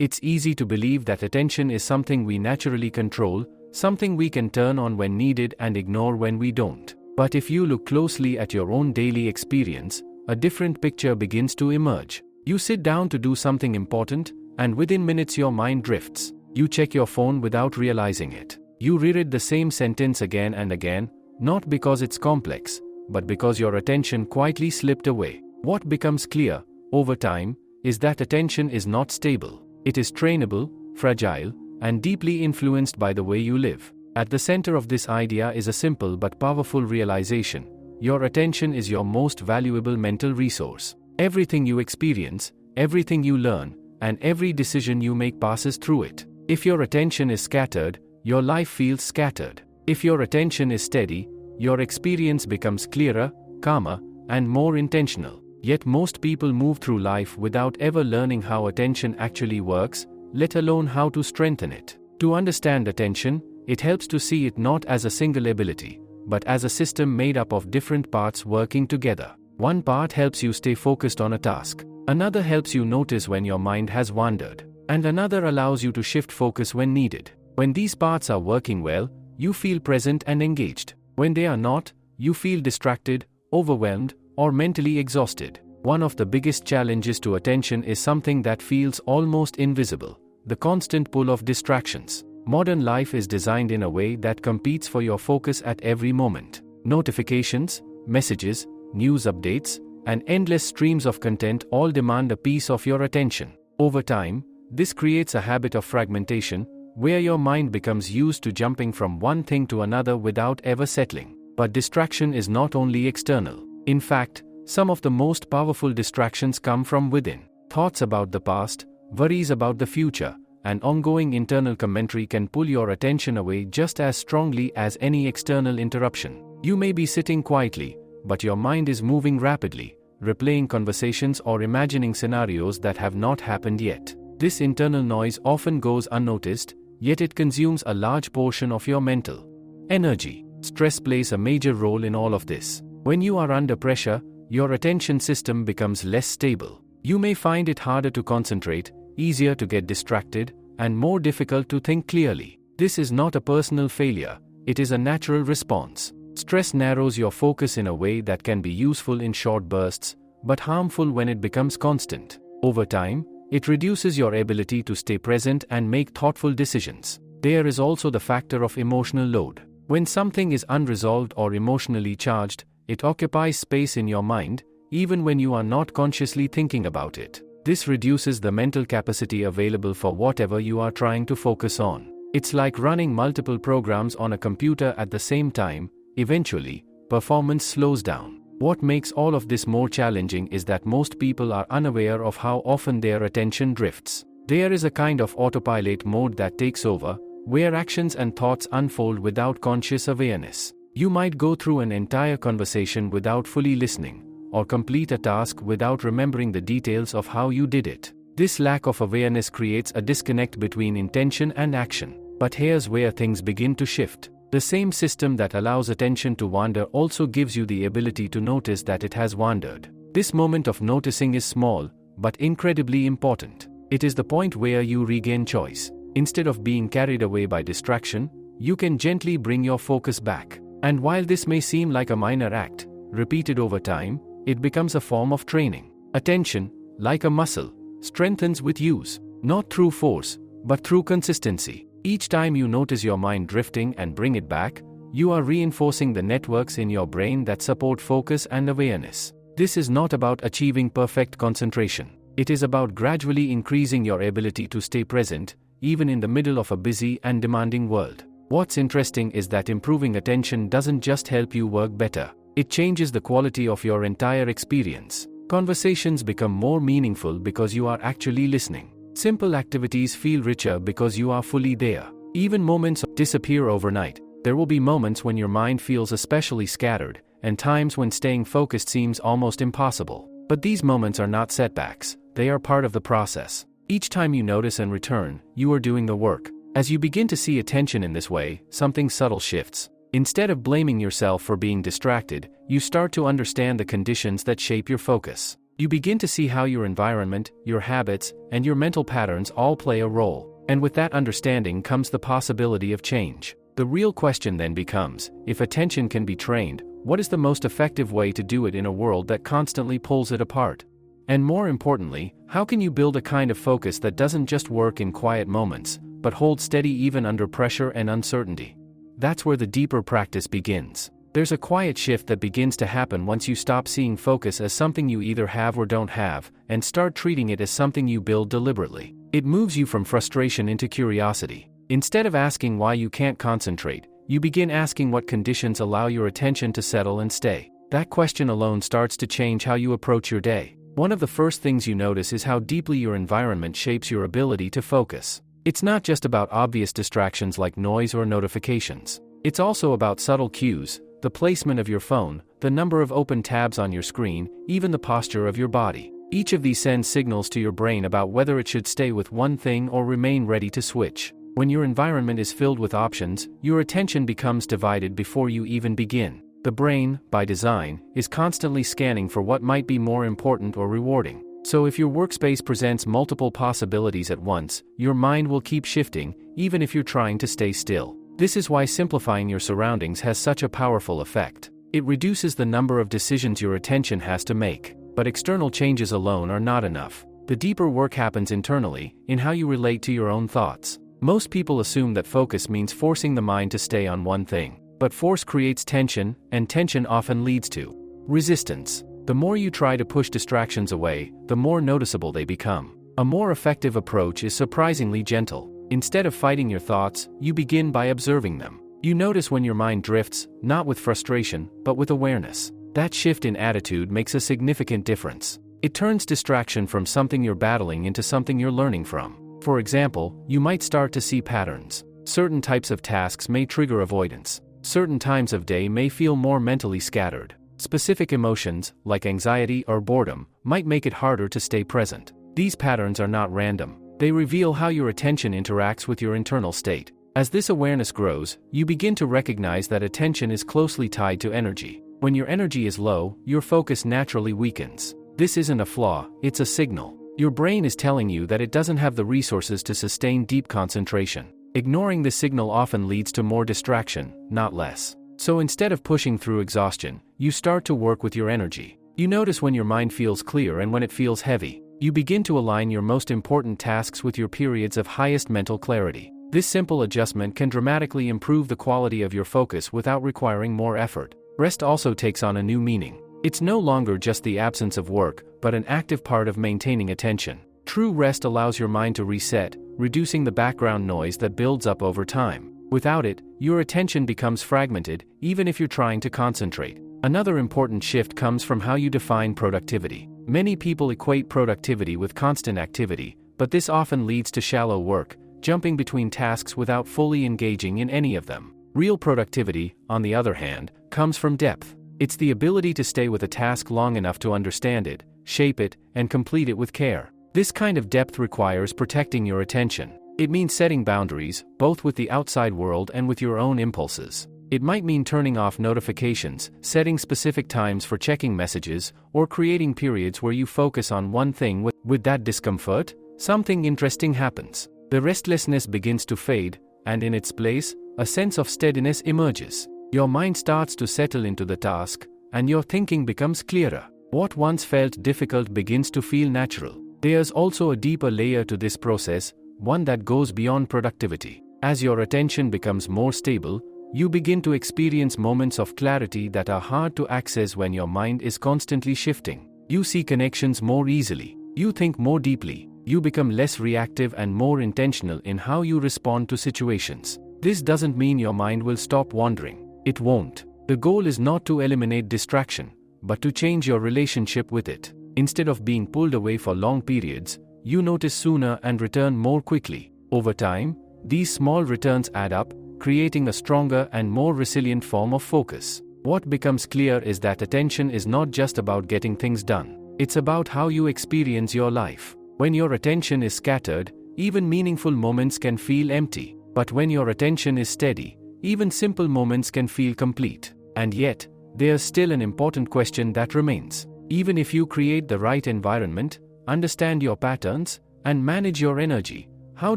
It's easy to believe that attention is something we naturally control, something we can turn on when needed and ignore when we don't. But if you look closely at your own daily experience, a different picture begins to emerge. You sit down to do something important, and within minutes your mind drifts. You check your phone without realizing it. You reread the same sentence again and again, not because it's complex, but because your attention quietly slipped away. What becomes clear, over time, is that attention is not stable. It is trainable, fragile, and deeply influenced by the way you live. At the center of this idea is a simple but powerful realization: your attention is your most valuable mental resource. Everything you experience, everything you learn, and every decision you make passes through it. If your attention is scattered, your life feels scattered. If your attention is steady, your experience becomes clearer, calmer, and more intentional. Yet most people move through life without ever learning how attention actually works, let alone how to strengthen it. To understand attention, it helps to see it not as a single ability, but as a system made up of different parts working together. One part helps you stay focused on a task, another helps you notice when your mind has wandered, and another allows you to shift focus when needed. When these parts are working well, you feel present and engaged. When they are not, you feel distracted, overwhelmed, or mentally exhausted. One of the biggest challenges to attention is something that feels almost invisible: the constant pull of distractions. Modern life is designed in a way that competes for your focus at every moment. Notifications, messages, news updates, and endless streams of content all demand a piece of your attention. Over time, this creates a habit of fragmentation, where your mind becomes used to jumping from one thing to another without ever settling. But distraction is not only external. In fact, some of the most powerful distractions come from within. Thoughts about the past, worries about the future, and ongoing internal commentary can pull your attention away just as strongly as any external interruption. You may be sitting quietly, but your mind is moving rapidly, replaying conversations or imagining scenarios that have not happened yet. This internal noise often goes unnoticed, yet it consumes a large portion of your mental energy. Stress plays a major role in all of this. When you are under pressure, your attention system becomes less stable. You may find it harder to concentrate, easier to get distracted, and more difficult to think clearly. This is not a personal failure, it is a natural response. Stress narrows your focus in a way that can be useful in short bursts, but harmful when it becomes constant. Over time, it reduces your ability to stay present and make thoughtful decisions. There is also the factor of emotional load. When something is unresolved or emotionally charged, it occupies space in your mind, even when you are not consciously thinking about it. This reduces the mental capacity available for whatever you are trying to focus on. It's like running multiple programs on a computer at the same time. Eventually, performance slows down. What makes all of this more challenging is that most people are unaware of how often their attention drifts. There is a kind of autopilot mode that takes over, where actions and thoughts unfold without conscious awareness. You might go through an entire conversation without fully listening, or complete a task without remembering the details of how you did it. This lack of awareness creates a disconnect between intention and action. But here's where things begin to shift. The same system that allows attention to wander also gives you the ability to notice that it has wandered. This moment of noticing is small, but incredibly important. It is the point where you regain choice. Instead of being carried away by distraction, you can gently bring your focus back. And while this may seem like a minor act, repeated over time, it becomes a form of training. Attention, like a muscle, strengthens with use, not through force, but through consistency. Each time you notice your mind drifting and bring it back, you are reinforcing the networks in your brain that support focus and awareness. This is not about achieving perfect concentration. It is about gradually increasing your ability to stay present, even in the middle of a busy and demanding world. What's interesting is that improving attention doesn't just help you work better. It changes the quality of your entire experience. Conversations become more meaningful because you are actually listening. Simple activities feel richer because you are fully there. Even moments disappear overnight. There will be moments when your mind feels especially scattered, and times when staying focused seems almost impossible. But these moments are not setbacks, they are part of the process. Each time you notice and return, you are doing the work. As you begin to see attention in this way, something subtle shifts. Instead of blaming yourself for being distracted, you start to understand the conditions that shape your focus. You begin to see how your environment, your habits, and your mental patterns all play a role. And with that understanding comes the possibility of change. The real question then becomes, if attention can be trained, what is the most effective way to do it in a world that constantly pulls it apart? And more importantly, how can you build a kind of focus that doesn't just work in quiet moments, but holds steady even under pressure and uncertainty? That's where the deeper practice begins. There's a quiet shift that begins to happen once you stop seeing focus as something you either have or don't have, and start treating it as something you build deliberately. It moves you from frustration into curiosity. Instead of asking why you can't concentrate, you begin asking what conditions allow your attention to settle and stay. That question alone starts to change how you approach your day. One of the first things you notice is how deeply your environment shapes your ability to focus. It's not just about obvious distractions like noise or notifications. It's also about subtle cues, the placement of your phone, the number of open tabs on your screen, even the posture of your body. Each of these sends signals to your brain about whether it should stay with one thing or remain ready to switch. When your environment is filled with options, your attention becomes divided before you even begin. The brain, by design, is constantly scanning for what might be more important or rewarding. So if your workspace presents multiple possibilities at once, your mind will keep shifting, even if you're trying to stay still. This is why simplifying your surroundings has such a powerful effect. It reduces the number of decisions your attention has to make. But external changes alone are not enough. The deeper work happens internally, in how you relate to your own thoughts. Most people assume that focus means forcing the mind to stay on one thing. But force creates tension, and tension often leads to resistance. The more you try to push distractions away, the more noticeable they become. A more effective approach is surprisingly gentle. Instead of fighting your thoughts, you begin by observing them. You notice when your mind drifts, not with frustration, but with awareness. That shift in attitude makes a significant difference. It turns distraction from something you're battling into something you're learning from. For example, you might start to see patterns. Certain types of tasks may trigger avoidance. Certain times of day may feel more mentally scattered. Specific emotions, like anxiety or boredom, might make it harder to stay present. These patterns are not random. They reveal how your attention interacts with your internal state. As this awareness grows, you begin to recognize that attention is closely tied to energy. When your energy is low, your focus naturally weakens. This isn't a flaw, it's a signal. Your brain is telling you that it doesn't have the resources to sustain deep concentration. Ignoring this signal often leads to more distraction, not less. So instead of pushing through exhaustion, you start to work with your energy. You notice when your mind feels clear and when it feels heavy. You begin to align your most important tasks with your periods of highest mental clarity. This simple adjustment can dramatically improve the quality of your focus without requiring more effort. Rest also takes on a new meaning. It's no longer just the absence of work, but an active part of maintaining attention. True rest allows your mind to reset, reducing the background noise that builds up over time. Without it, your attention becomes fragmented, even if you're trying to concentrate. Another important shift comes from how you define productivity. Many people equate productivity with constant activity, but this often leads to shallow work, jumping between tasks without fully engaging in any of them. Real productivity, on the other hand, comes from depth. It's the ability to stay with a task long enough to understand it, shape it, and complete it with care. This kind of depth requires protecting your attention. It means setting boundaries, both with the outside world and with your own impulses. It might mean turning off notifications, setting specific times for checking messages, or creating periods where you focus on one thing. With that discomfort, something interesting happens. The restlessness begins to fade, and in its place, a sense of steadiness emerges. Your mind starts to settle into the task, and your thinking becomes clearer. What once felt difficult begins to feel natural. There's also a deeper layer to this process, one that goes beyond productivity. As your attention becomes more stable, you begin to experience moments of clarity that are hard to access when your mind is constantly shifting. You see connections more easily. You think more deeply. You become less reactive and more intentional in how you respond to situations. This doesn't mean your mind will stop wandering. It won't. The goal is not to eliminate distraction, but to change your relationship with it. Instead of being pulled away for long periods, you notice sooner and return more quickly. Over time, these small returns add up, creating a stronger and more resilient form of focus. What becomes clear is that attention is not just about getting things done. It's about how you experience your life. When your attention is scattered, even meaningful moments can feel empty. But when your attention is steady, even simple moments can feel complete. And yet, there's still an important question that remains. Even if you create the right environment, understand your patterns, and manage your energy, how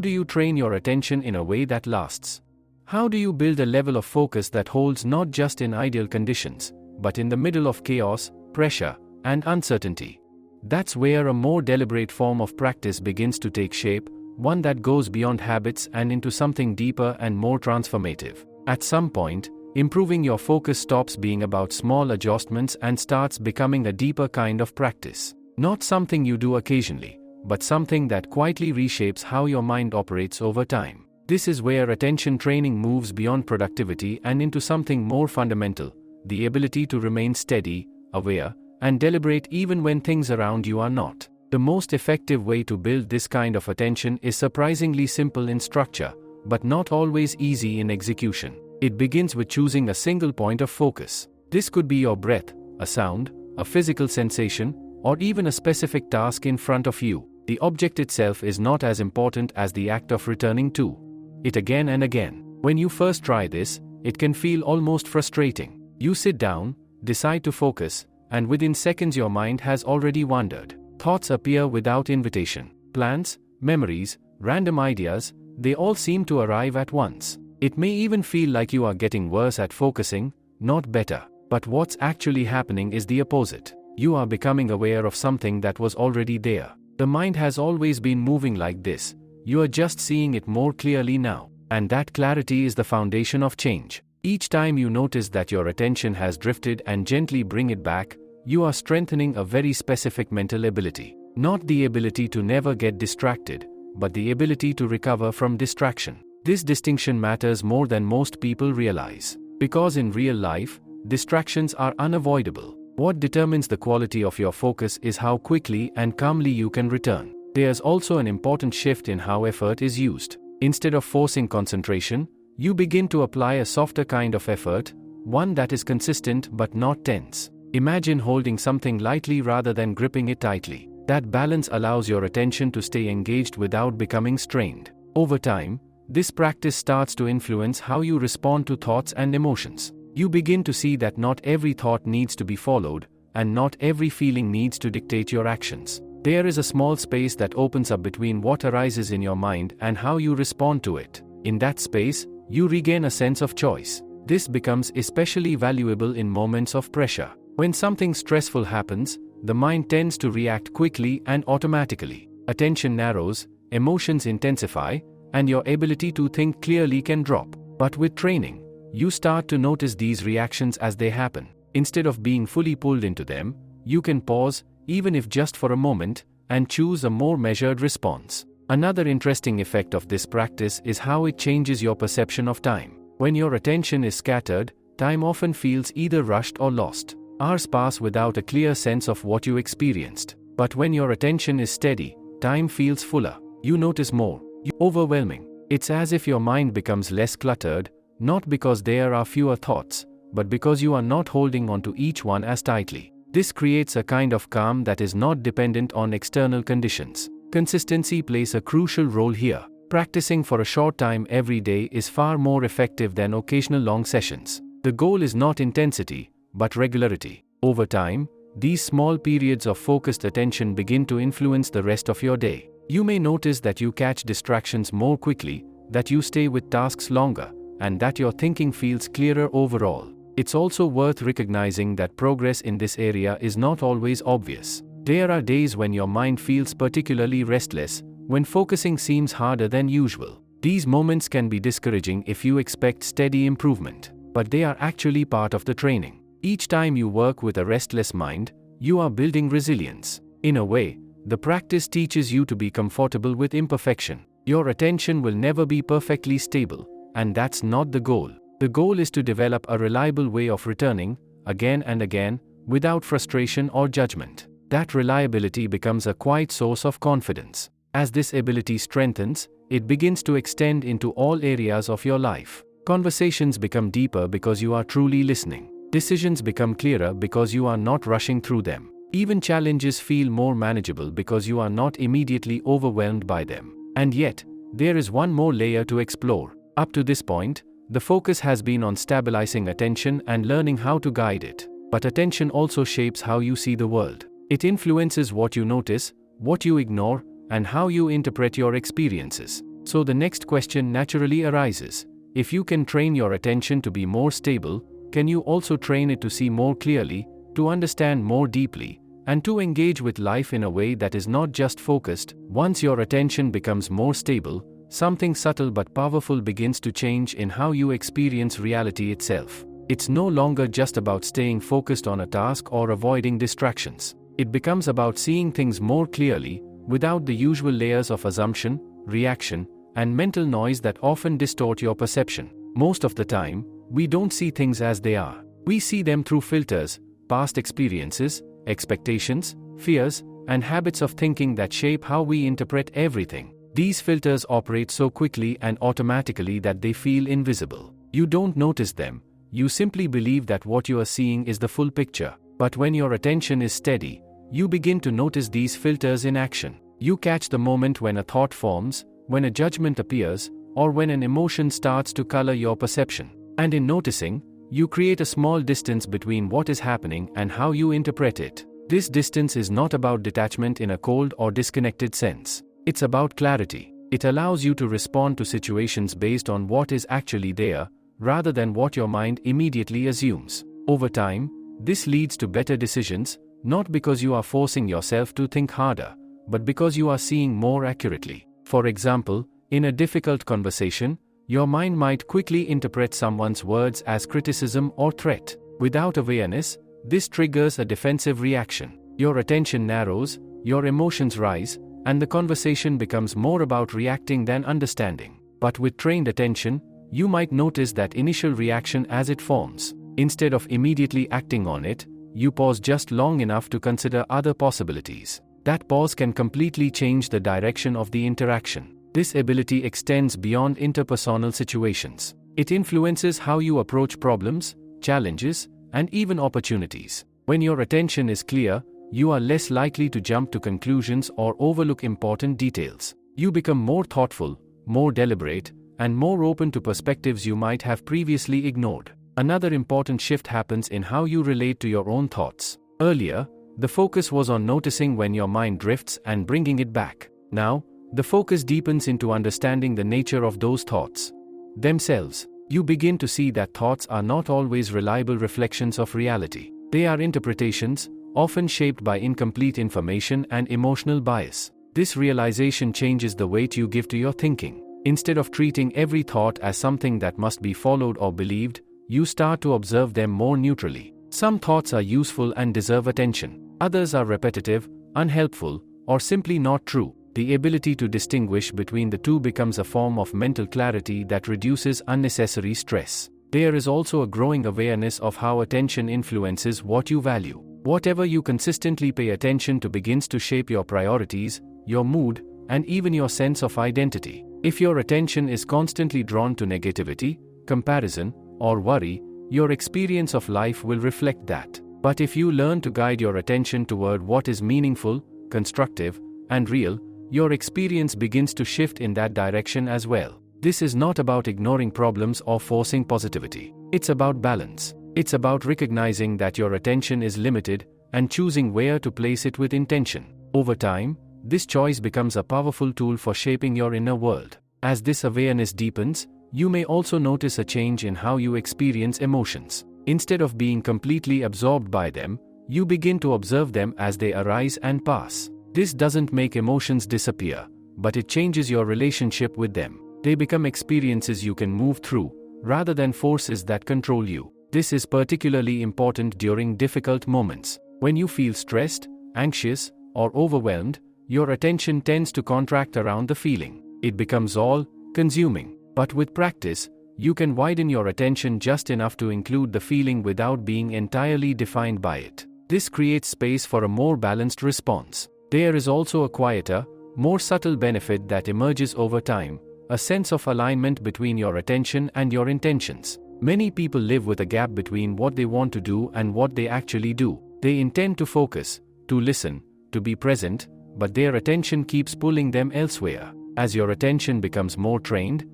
do you train your attention in a way that lasts? How do you build a level of focus that holds not just in ideal conditions, but in the middle of chaos, pressure, and uncertainty? That's where a more deliberate form of practice begins to take shape, one that goes beyond habits and into something deeper and more transformative. At some point, improving your focus stops being about small adjustments and starts becoming a deeper kind of practice. Not something you do occasionally, but something that quietly reshapes how your mind operates over time. This is where attention training moves beyond productivity and into something more fundamental, the ability to remain steady, aware, and deliberate even when things around you are not. The most effective way to build this kind of attention is surprisingly simple in structure, but not always easy in execution. It begins with choosing a single point of focus. This could be your breath, a sound, a physical sensation, or even a specific task in front of you. The object itself is not as important as the act of returning to it again and again. When you first try this, it can feel almost frustrating. You sit down, decide to focus, and within seconds your mind has already wandered. Thoughts appear without invitation. Plans, memories, random ideas, they all seem to arrive at once. It may even feel like you are getting worse at focusing, not better. But what's actually happening is the opposite. You are becoming aware of something that was already there. The mind has always been moving like this. You are just seeing it more clearly now. And that clarity is the foundation of change. Each time you notice that your attention has drifted and gently bring it back, you are strengthening a very specific mental ability. Not the ability to never get distracted, but the ability to recover from distraction. This distinction matters more than most people realize. Because in real life, distractions are unavoidable. What determines the quality of your focus is how quickly and calmly you can return. There's also an important shift in how effort is used. Instead of forcing concentration, you begin to apply a softer kind of effort, one that is consistent but not tense. Imagine holding something lightly rather than gripping it tightly. That balance allows your attention to stay engaged without becoming strained. Over time, this practice starts to influence how you respond to thoughts and emotions. You begin to see that not every thought needs to be followed, and not every feeling needs to dictate your actions. There is a small space that opens up between what arises in your mind and how you respond to it. In that space, you regain a sense of choice. This becomes especially valuable in moments of pressure. When something stressful happens, the mind tends to react quickly and automatically. Attention narrows, emotions intensify, and your ability to think clearly can drop. But with training, you start to notice these reactions as they happen. Instead of being fully pulled into them, you can pause, even if just for a moment, and choose a more measured response. Another interesting effect of this practice is how it changes your perception of time. When your attention is scattered, time often feels either rushed or lost. Hours pass without a clear sense of what you experienced. But when your attention is steady, time feels fuller. You notice more. Overwhelming. It's as if your mind becomes less cluttered, not because there are fewer thoughts, but because you are not holding on to each one as tightly. This creates a kind of calm that is not dependent on external conditions. Consistency plays a crucial role here. Practicing for a short time every day is far more effective than occasional long sessions. The goal is not intensity, but regularity. Over time, these small periods of focused attention begin to influence the rest of your day. You may notice that you catch distractions more quickly, that you stay with tasks longer, and that your thinking feels clearer overall. It's also worth recognizing that progress in this area is not always obvious. There are days when your mind feels particularly restless, when focusing seems harder than usual. These moments can be discouraging if you expect steady improvement, but they are actually part of the training. Each time you work with a restless mind, you are building resilience. In a way, the practice teaches you to be comfortable with imperfection. Your attention will never be perfectly stable, and that's not the goal. The goal is to develop a reliable way of returning, again and again, without frustration or judgment. That reliability becomes a quiet source of confidence. As this ability strengthens, it begins to extend into all areas of your life. Conversations become deeper because you are truly listening. Decisions become clearer because you are not rushing through them. Even challenges feel more manageable because you are not immediately overwhelmed by them. And yet, there is one more layer to explore. Up to this point, the focus has been on stabilizing attention and learning how to guide it. But attention also shapes how you see the world. It influences what you notice, what you ignore, and how you interpret your experiences. So the next question naturally arises. If you can train your attention to be more stable, can you also train it to see more clearly, to understand more deeply, and to engage with life in a way that is not just focused? Once your attention becomes more stable, something subtle but powerful begins to change in how you experience reality itself. It's no longer just about staying focused on a task or avoiding distractions. It becomes about seeing things more clearly, without the usual layers of assumption, reaction, and mental noise that often distort your perception. Most of the time, we don't see things as they are. We see them through filters, past experiences, expectations, fears, and habits of thinking that shape how we interpret everything. These filters operate so quickly and automatically that they feel invisible. You don't notice them, you simply believe that what you are seeing is the full picture. But when your attention is steady, you begin to notice these filters in action. You catch the moment when a thought forms, when a judgment appears, or when an emotion starts to color your perception. And in noticing, you create a small distance between what is happening and how you interpret it. This distance is not about detachment in a cold or disconnected sense. It's about clarity. It allows you to respond to situations based on what is actually there, rather than what your mind immediately assumes. Over time, this leads to better decisions, not because you are forcing yourself to think harder, but because you are seeing more accurately. For example, in a difficult conversation, your mind might quickly interpret someone's words as criticism or threat. Without awareness, this triggers a defensive reaction. Your attention narrows, your emotions rise, and the conversation becomes more about reacting than understanding. But with trained attention, you might notice that initial reaction as it forms. Instead of immediately acting on it, you pause just long enough to consider other possibilities. That pause can completely change the direction of the interaction. This ability extends beyond interpersonal situations. It influences how you approach problems, challenges, and even opportunities. When your attention is clear, you are less likely to jump to conclusions or overlook important details. You become more thoughtful, more deliberate, and more open to perspectives you might have previously ignored. Another important shift happens in how you relate to your own thoughts. Earlier, the focus was on noticing when your mind drifts and bringing it back. Now, the focus deepens into understanding the nature of those thoughts themselves. You begin to see that thoughts are not always reliable reflections of reality. They are interpretations, often shaped by incomplete information and emotional bias. This realization changes the weight you give to your thinking. Instead of treating every thought as something that must be followed or believed, you start to observe them more neutrally. Some thoughts are useful and deserve attention. Others are repetitive, unhelpful, or simply not true. The ability to distinguish between the two becomes a form of mental clarity that reduces unnecessary stress. There is also a growing awareness of how attention influences what you value. Whatever you consistently pay attention to begins to shape your priorities, your mood, and even your sense of identity. If your attention is constantly drawn to negativity, comparison, or worry, your experience of life will reflect that. But if you learn to guide your attention toward what is meaningful, constructive, and real, your experience begins to shift in that direction as well. This is not about ignoring problems or forcing positivity. It's about balance. It's about recognizing that your attention is limited and choosing where to place it with intention. Over time, this choice becomes a powerful tool for shaping your inner world. As this awareness deepens, you may also notice a change in how you experience emotions. Instead of being completely absorbed by them, you begin to observe them as they arise and pass. This doesn't make emotions disappear, but it changes your relationship with them. They become experiences you can move through, rather than forces that control you. This is particularly important during difficult moments. When you feel stressed, anxious, or overwhelmed, your attention tends to contract around the feeling. It becomes all-consuming. But with practice, you can widen your attention just enough to include the feeling without being entirely defined by it. This creates space for a more balanced response. There is also a quieter, more subtle benefit that emerges over time, a sense of alignment between your attention and your intentions. Many people live with a gap between what they want to do and what they actually do. They intend to focus, to listen, to be present, but their attention keeps pulling them elsewhere. As your attention becomes more trained,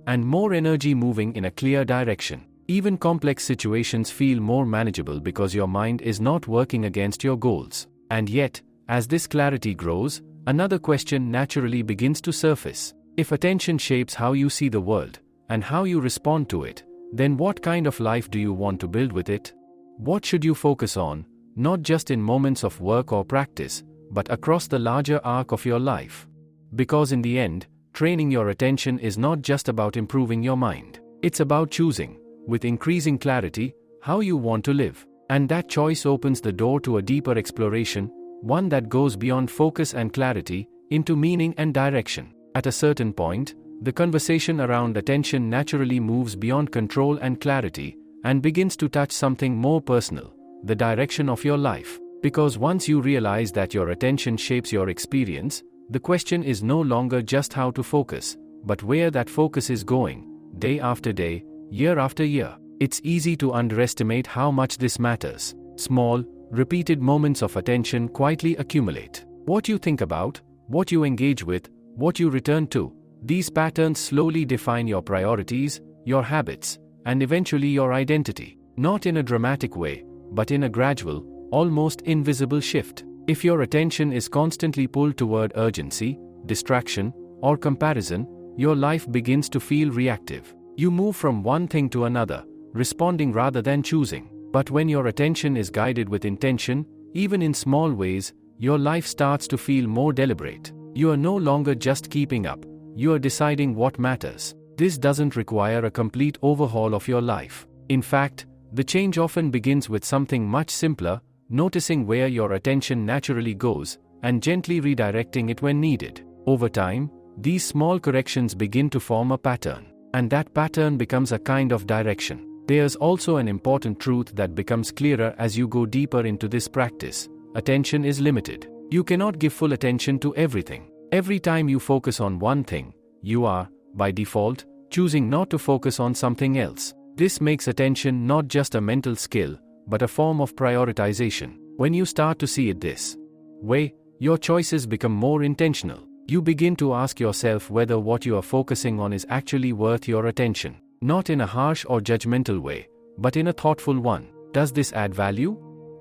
and more energy moving in a clear direction, Even complex situations feel more manageable because your mind is not working against your goals. And yet, as this clarity grows, another question naturally begins to surface. If attention shapes how you see the world, and how you respond to it, then what kind of life do you want to build with it? What should you focus on, not just in moments of work or practice, but across the larger arc of your life? Because in the end, training your attention is not just about improving your mind. It's about choosing, with increasing clarity, how you want to live. And that choice opens the door to a deeper exploration, one that goes beyond focus and clarity, into meaning and direction. At a certain point, the conversation around attention naturally moves beyond control and clarity, and begins to touch something more personal, the direction of your life. Because once you realize that your attention shapes your experience, the question is no longer just how to focus, but where that focus is going, day after day, year after year. It's easy to underestimate how much this matters. Small, repeated moments of attention quietly accumulate. What you think about, what you engage with, what you return to, these patterns slowly define your priorities, your habits, and eventually your identity. Not in a dramatic way, but in a gradual, almost invisible shift. If your attention is constantly pulled toward urgency, distraction, or comparison, your life begins to feel reactive. You move from one thing to another, responding rather than choosing. But when your attention is guided with intention, even in small ways, your life starts to feel more deliberate. You are no longer just keeping up, you are deciding what matters. This doesn't require a complete overhaul of your life. In fact, the change often begins with something much simpler, noticing where your attention naturally goes, and gently redirecting it when needed. Over time, these small corrections begin to form a pattern, and that pattern becomes a kind of direction. There's also an important truth that becomes clearer as you go deeper into this practice. Attention is limited. You cannot give full attention to everything. Every time you focus on one thing, you are, by default, choosing not to focus on something else. This makes attention not just a mental skill, but a form of prioritization. When you start to see it this way, your choices become more intentional. You begin to ask yourself whether what you are focusing on is actually worth your attention. Not in a harsh or judgmental way, but in a thoughtful one. Does this add value?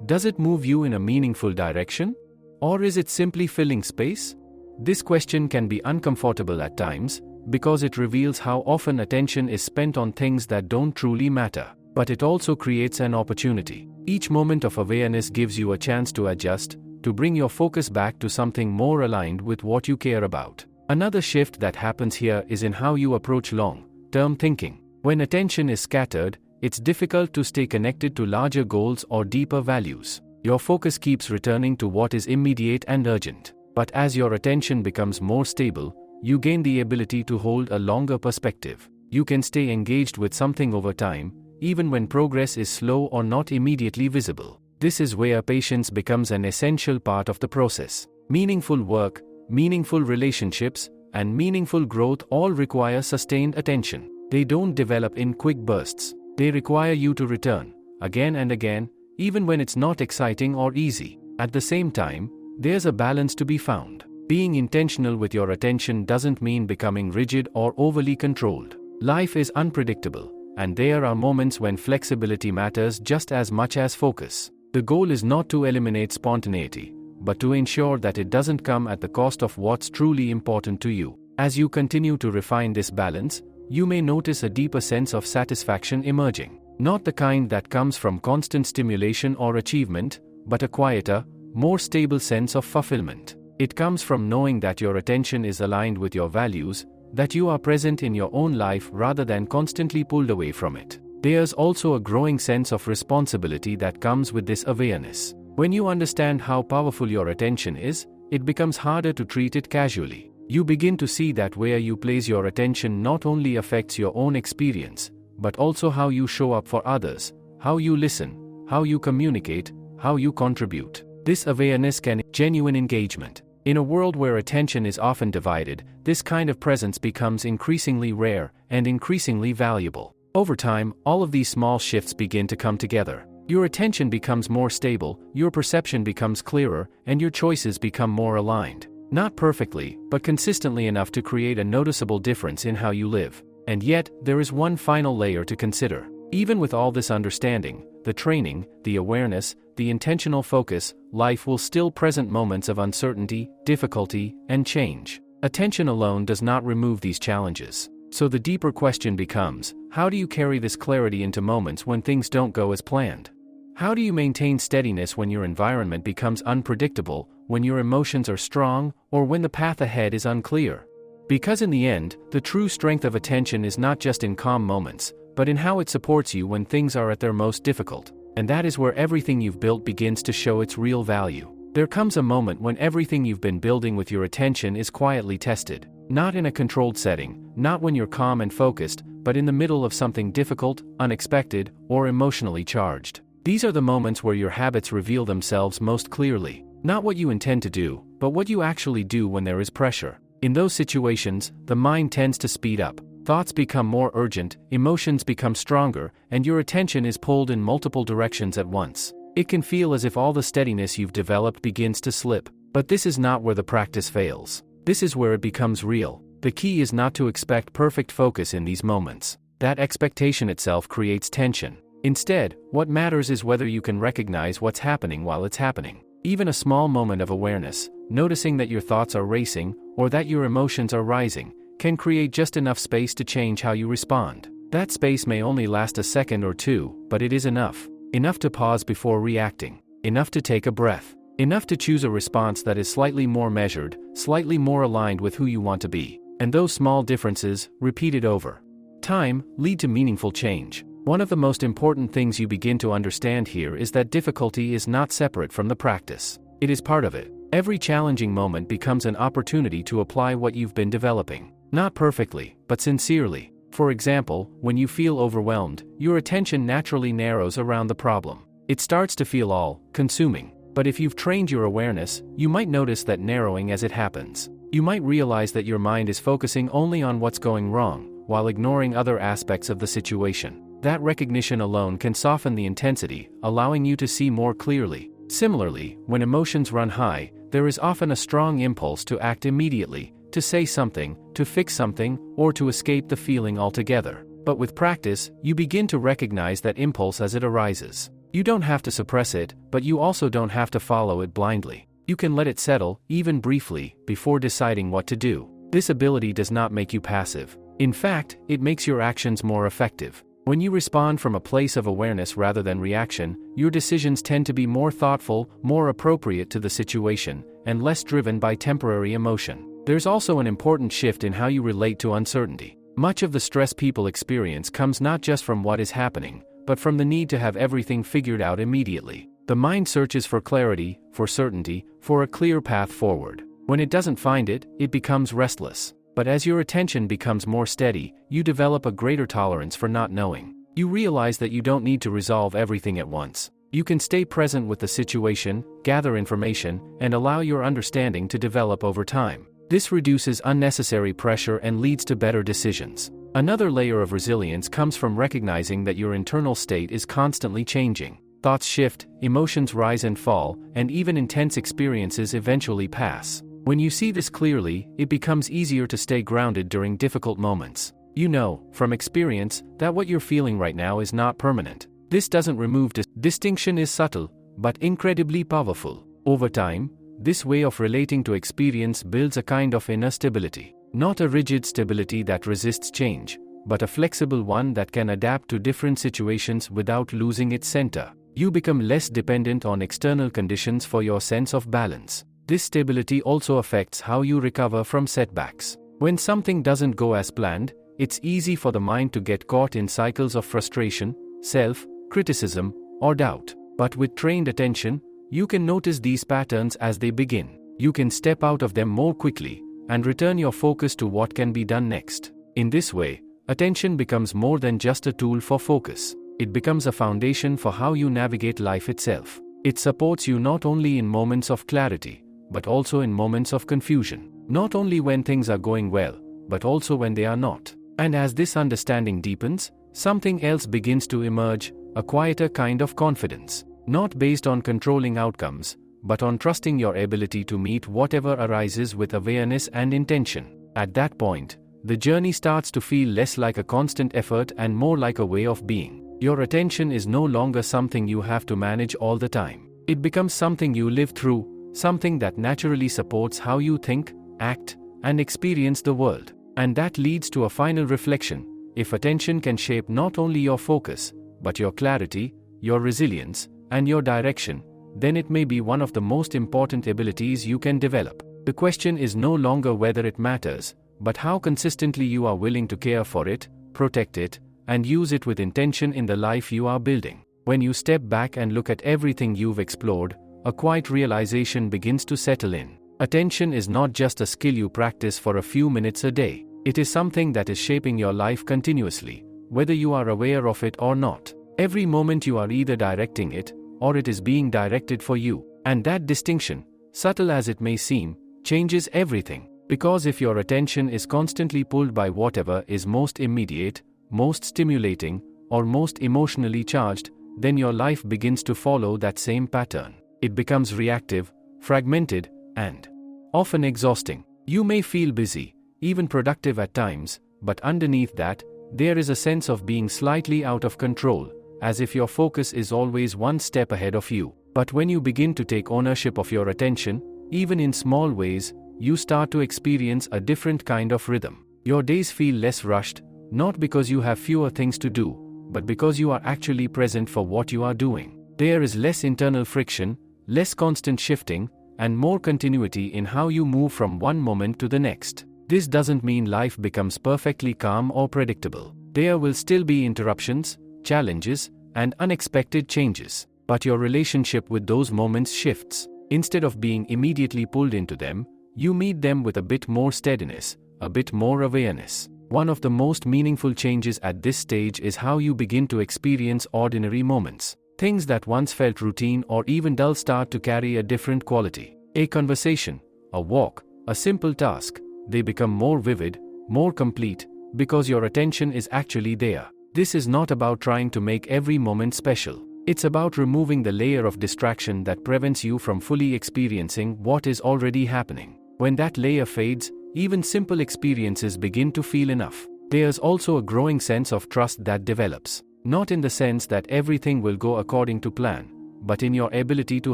Does it move you in a meaningful direction? Or is it simply filling space? This question can be uncomfortable at times, because it reveals how often attention is spent on things that don't truly matter. But it also creates an opportunity. Each moment of awareness gives you a chance to adjust, to bring your focus back to something more aligned with what you care about. Another shift that happens here is in how you approach long-term thinking. When attention is scattered, it's difficult to stay connected to larger goals or deeper values. Your focus keeps returning to what is immediate and urgent. But as your attention becomes more stable, you gain the ability to hold a longer perspective. You can stay engaged with something over time, even when progress is slow or not immediately visible. This is where patience becomes an essential part of the process. Meaningful work, meaningful relationships, and meaningful growth all require sustained attention. They don't develop in quick bursts. They require you to return, again and again, even when it's not exciting or easy. At the same time, there's a balance to be found. Being intentional with your attention doesn't mean becoming rigid or overly controlled. Life is unpredictable, and there are moments when flexibility matters just as much as focus. The goal is not to eliminate spontaneity, but to ensure that it doesn't come at the cost of what's truly important to you. As you continue to refine this balance, you may notice a deeper sense of satisfaction emerging. Not the kind that comes from constant stimulation or achievement, but a quieter, more stable sense of fulfillment. It comes from knowing that your attention is aligned with your values, that you are present in your own life rather than constantly pulled away from it. There's also a growing sense of responsibility that comes with this awareness. When you understand how powerful your attention is, it becomes harder to treat it casually. You begin to see that where you place your attention not only affects your own experience, but also how you show up for others, how you listen, how you communicate, how you contribute. This awareness can genuine engagement. In a world where attention is often divided, this kind of presence becomes increasingly rare and increasingly valuable. Over time, all of these small shifts begin to come together. Your attention becomes more stable, your perception becomes clearer, and your choices become more aligned. Not perfectly, but consistently enough to create a noticeable difference in how you live. And yet, there is one final layer to consider. Even with all this understanding, the training, the awareness, the intentional focus, life will still present moments of uncertainty, difficulty, and change. Attention alone does not remove these challenges. So the deeper question becomes, how do you carry this clarity into moments when things don't go as planned? How do you maintain steadiness when your environment becomes unpredictable, when your emotions are strong, or when the path ahead is unclear? Because in the end, the true strength of attention is not just in calm moments, but in how it supports you when things are at their most difficult. And that is where everything you've built begins to show its real value. There comes a moment when everything you've been building with your attention is quietly tested. Not in a controlled setting, not when you're calm and focused, but in the middle of something difficult, unexpected, or emotionally charged. These are the moments where your habits reveal themselves most clearly. Not what you intend to do, but what you actually do when there is pressure. In those situations, the mind tends to speed up. Thoughts become more urgent, emotions become stronger, and your attention is pulled in multiple directions at once. It can feel as if all the steadiness you've developed begins to slip. But this is not where the practice fails. This is where it becomes real. The key is not to expect perfect focus in these moments. That expectation itself creates tension. Instead, what matters is whether you can recognize what's happening while it's happening. Even a small moment of awareness, noticing that your thoughts are racing, or that your emotions are rising, can create just enough space to change how you respond. That space may only last a second or two, but it is enough. Enough to pause before reacting. Enough to take a breath. Enough to choose a response that is slightly more measured, slightly more aligned with who you want to be. And those small differences, repeated over time, lead to meaningful change. One of the most important things you begin to understand here is that difficulty is not separate from the practice. It is part of it. Every challenging moment becomes an opportunity to apply what you've been developing. Not perfectly, but sincerely. For example, when you feel overwhelmed, your attention naturally narrows around the problem. It starts to feel all-consuming. But if you've trained your awareness, you might notice that narrowing as it happens. You might realize that your mind is focusing only on what's going wrong, while ignoring other aspects of the situation. That recognition alone can soften the intensity, allowing you to see more clearly. Similarly, when emotions run high, there is often a strong impulse to act immediately, to say something, to fix something, or to escape the feeling altogether. But with practice, you begin to recognize that impulse as it arises. You don't have to suppress it, but you also don't have to follow it blindly. You can let it settle, even briefly, before deciding what to do. This ability does not make you passive. In fact, it makes your actions more effective. When you respond from a place of awareness rather than reaction, your decisions tend to be more thoughtful, more appropriate to the situation, and less driven by temporary emotion. There's also an important shift in how you relate to uncertainty. Much of the stress people experience comes not just from what is happening, but from the need to have everything figured out immediately. The mind searches for clarity, for certainty, for a clear path forward. When it doesn't find it, it becomes restless. But as your attention becomes more steady, you develop a greater tolerance for not knowing. You realize that you don't need to resolve everything at once. You can stay present with the situation, gather information, and allow your understanding to develop over time. This reduces unnecessary pressure and leads to better decisions. Another layer of resilience comes from recognizing that your internal state is constantly changing. Thoughts shift, emotions rise and fall, and even intense experiences eventually pass. When you see this clearly, it becomes easier to stay grounded during difficult moments. You know, from experience, that what you're feeling right now is not permanent. This doesn't remove distinction is subtle, but incredibly powerful. Over time, this way of relating to experience builds a kind of inner stability. Not a rigid stability that resists change, but a flexible one that can adapt to different situations without losing its center. You become less dependent on external conditions for your sense of balance. This stability also affects how you recover from setbacks. When something doesn't go as planned, it's easy for the mind to get caught in cycles of frustration, self-criticism, or doubt. But with trained attention, you can notice these patterns as they begin. You can step out of them more quickly, and return your focus to what can be done next. In this way, attention becomes more than just a tool for focus. It becomes a foundation for how you navigate life itself. It supports you not only in moments of clarity, but also in moments of confusion. Not only when things are going well, but also when they are not. And as this understanding deepens, something else begins to emerge, a quieter kind of confidence. Not based on controlling outcomes, but on trusting your ability to meet whatever arises with awareness and intention. At that point, the journey starts to feel less like a constant effort and more like a way of being. Your attention is no longer something you have to manage all the time. It becomes something you live through, something that naturally supports how you think, act, and experience the world. And that leads to a final reflection. If attention can shape not only your focus, but your clarity, your resilience, and your direction, then it may be one of the most important abilities you can develop. The question is no longer whether it matters, but how consistently you are willing to care for it, protect it, and use it with intention in the life you are building. When you step back and look at everything you've explored, a quiet realization begins to settle in. Attention is not just a skill you practice for a few minutes a day. It is something that is shaping your life continuously, whether you are aware of it or not. Every moment you are either directing it, or it is being directed for you. And that distinction, subtle as it may seem, changes everything. Because if your attention is constantly pulled by whatever is most immediate, most stimulating, or most emotionally charged, then your life begins to follow that same pattern. It becomes reactive, fragmented, and often exhausting. You may feel busy, even productive at times, but underneath that, there is a sense of being slightly out of control, as if your focus is always one step ahead of you. But when you begin to take ownership of your attention, even in small ways, you start to experience a different kind of rhythm. Your days feel less rushed, not because you have fewer things to do, but because you are actually present for what you are doing. There is less internal friction, less constant shifting, and more continuity in how you move from one moment to the next. This doesn't mean life becomes perfectly calm or predictable. There will still be interruptions, challenges, and unexpected changes. But your relationship with those moments shifts. Instead of being immediately pulled into them, you meet them with a bit more steadiness, a bit more awareness. One of the most meaningful changes at this stage is how you begin to experience ordinary moments. Things that once felt routine or even dull start to carry a different quality. A conversation, a walk, a simple task, they become more vivid, more complete, because your attention is actually there. This is not about trying to make every moment special. It's about removing the layer of distraction that prevents you from fully experiencing what is already happening. When that layer fades, even simple experiences begin to feel enough. There's also a growing sense of trust that develops. Not in the sense that everything will go according to plan, but in your ability to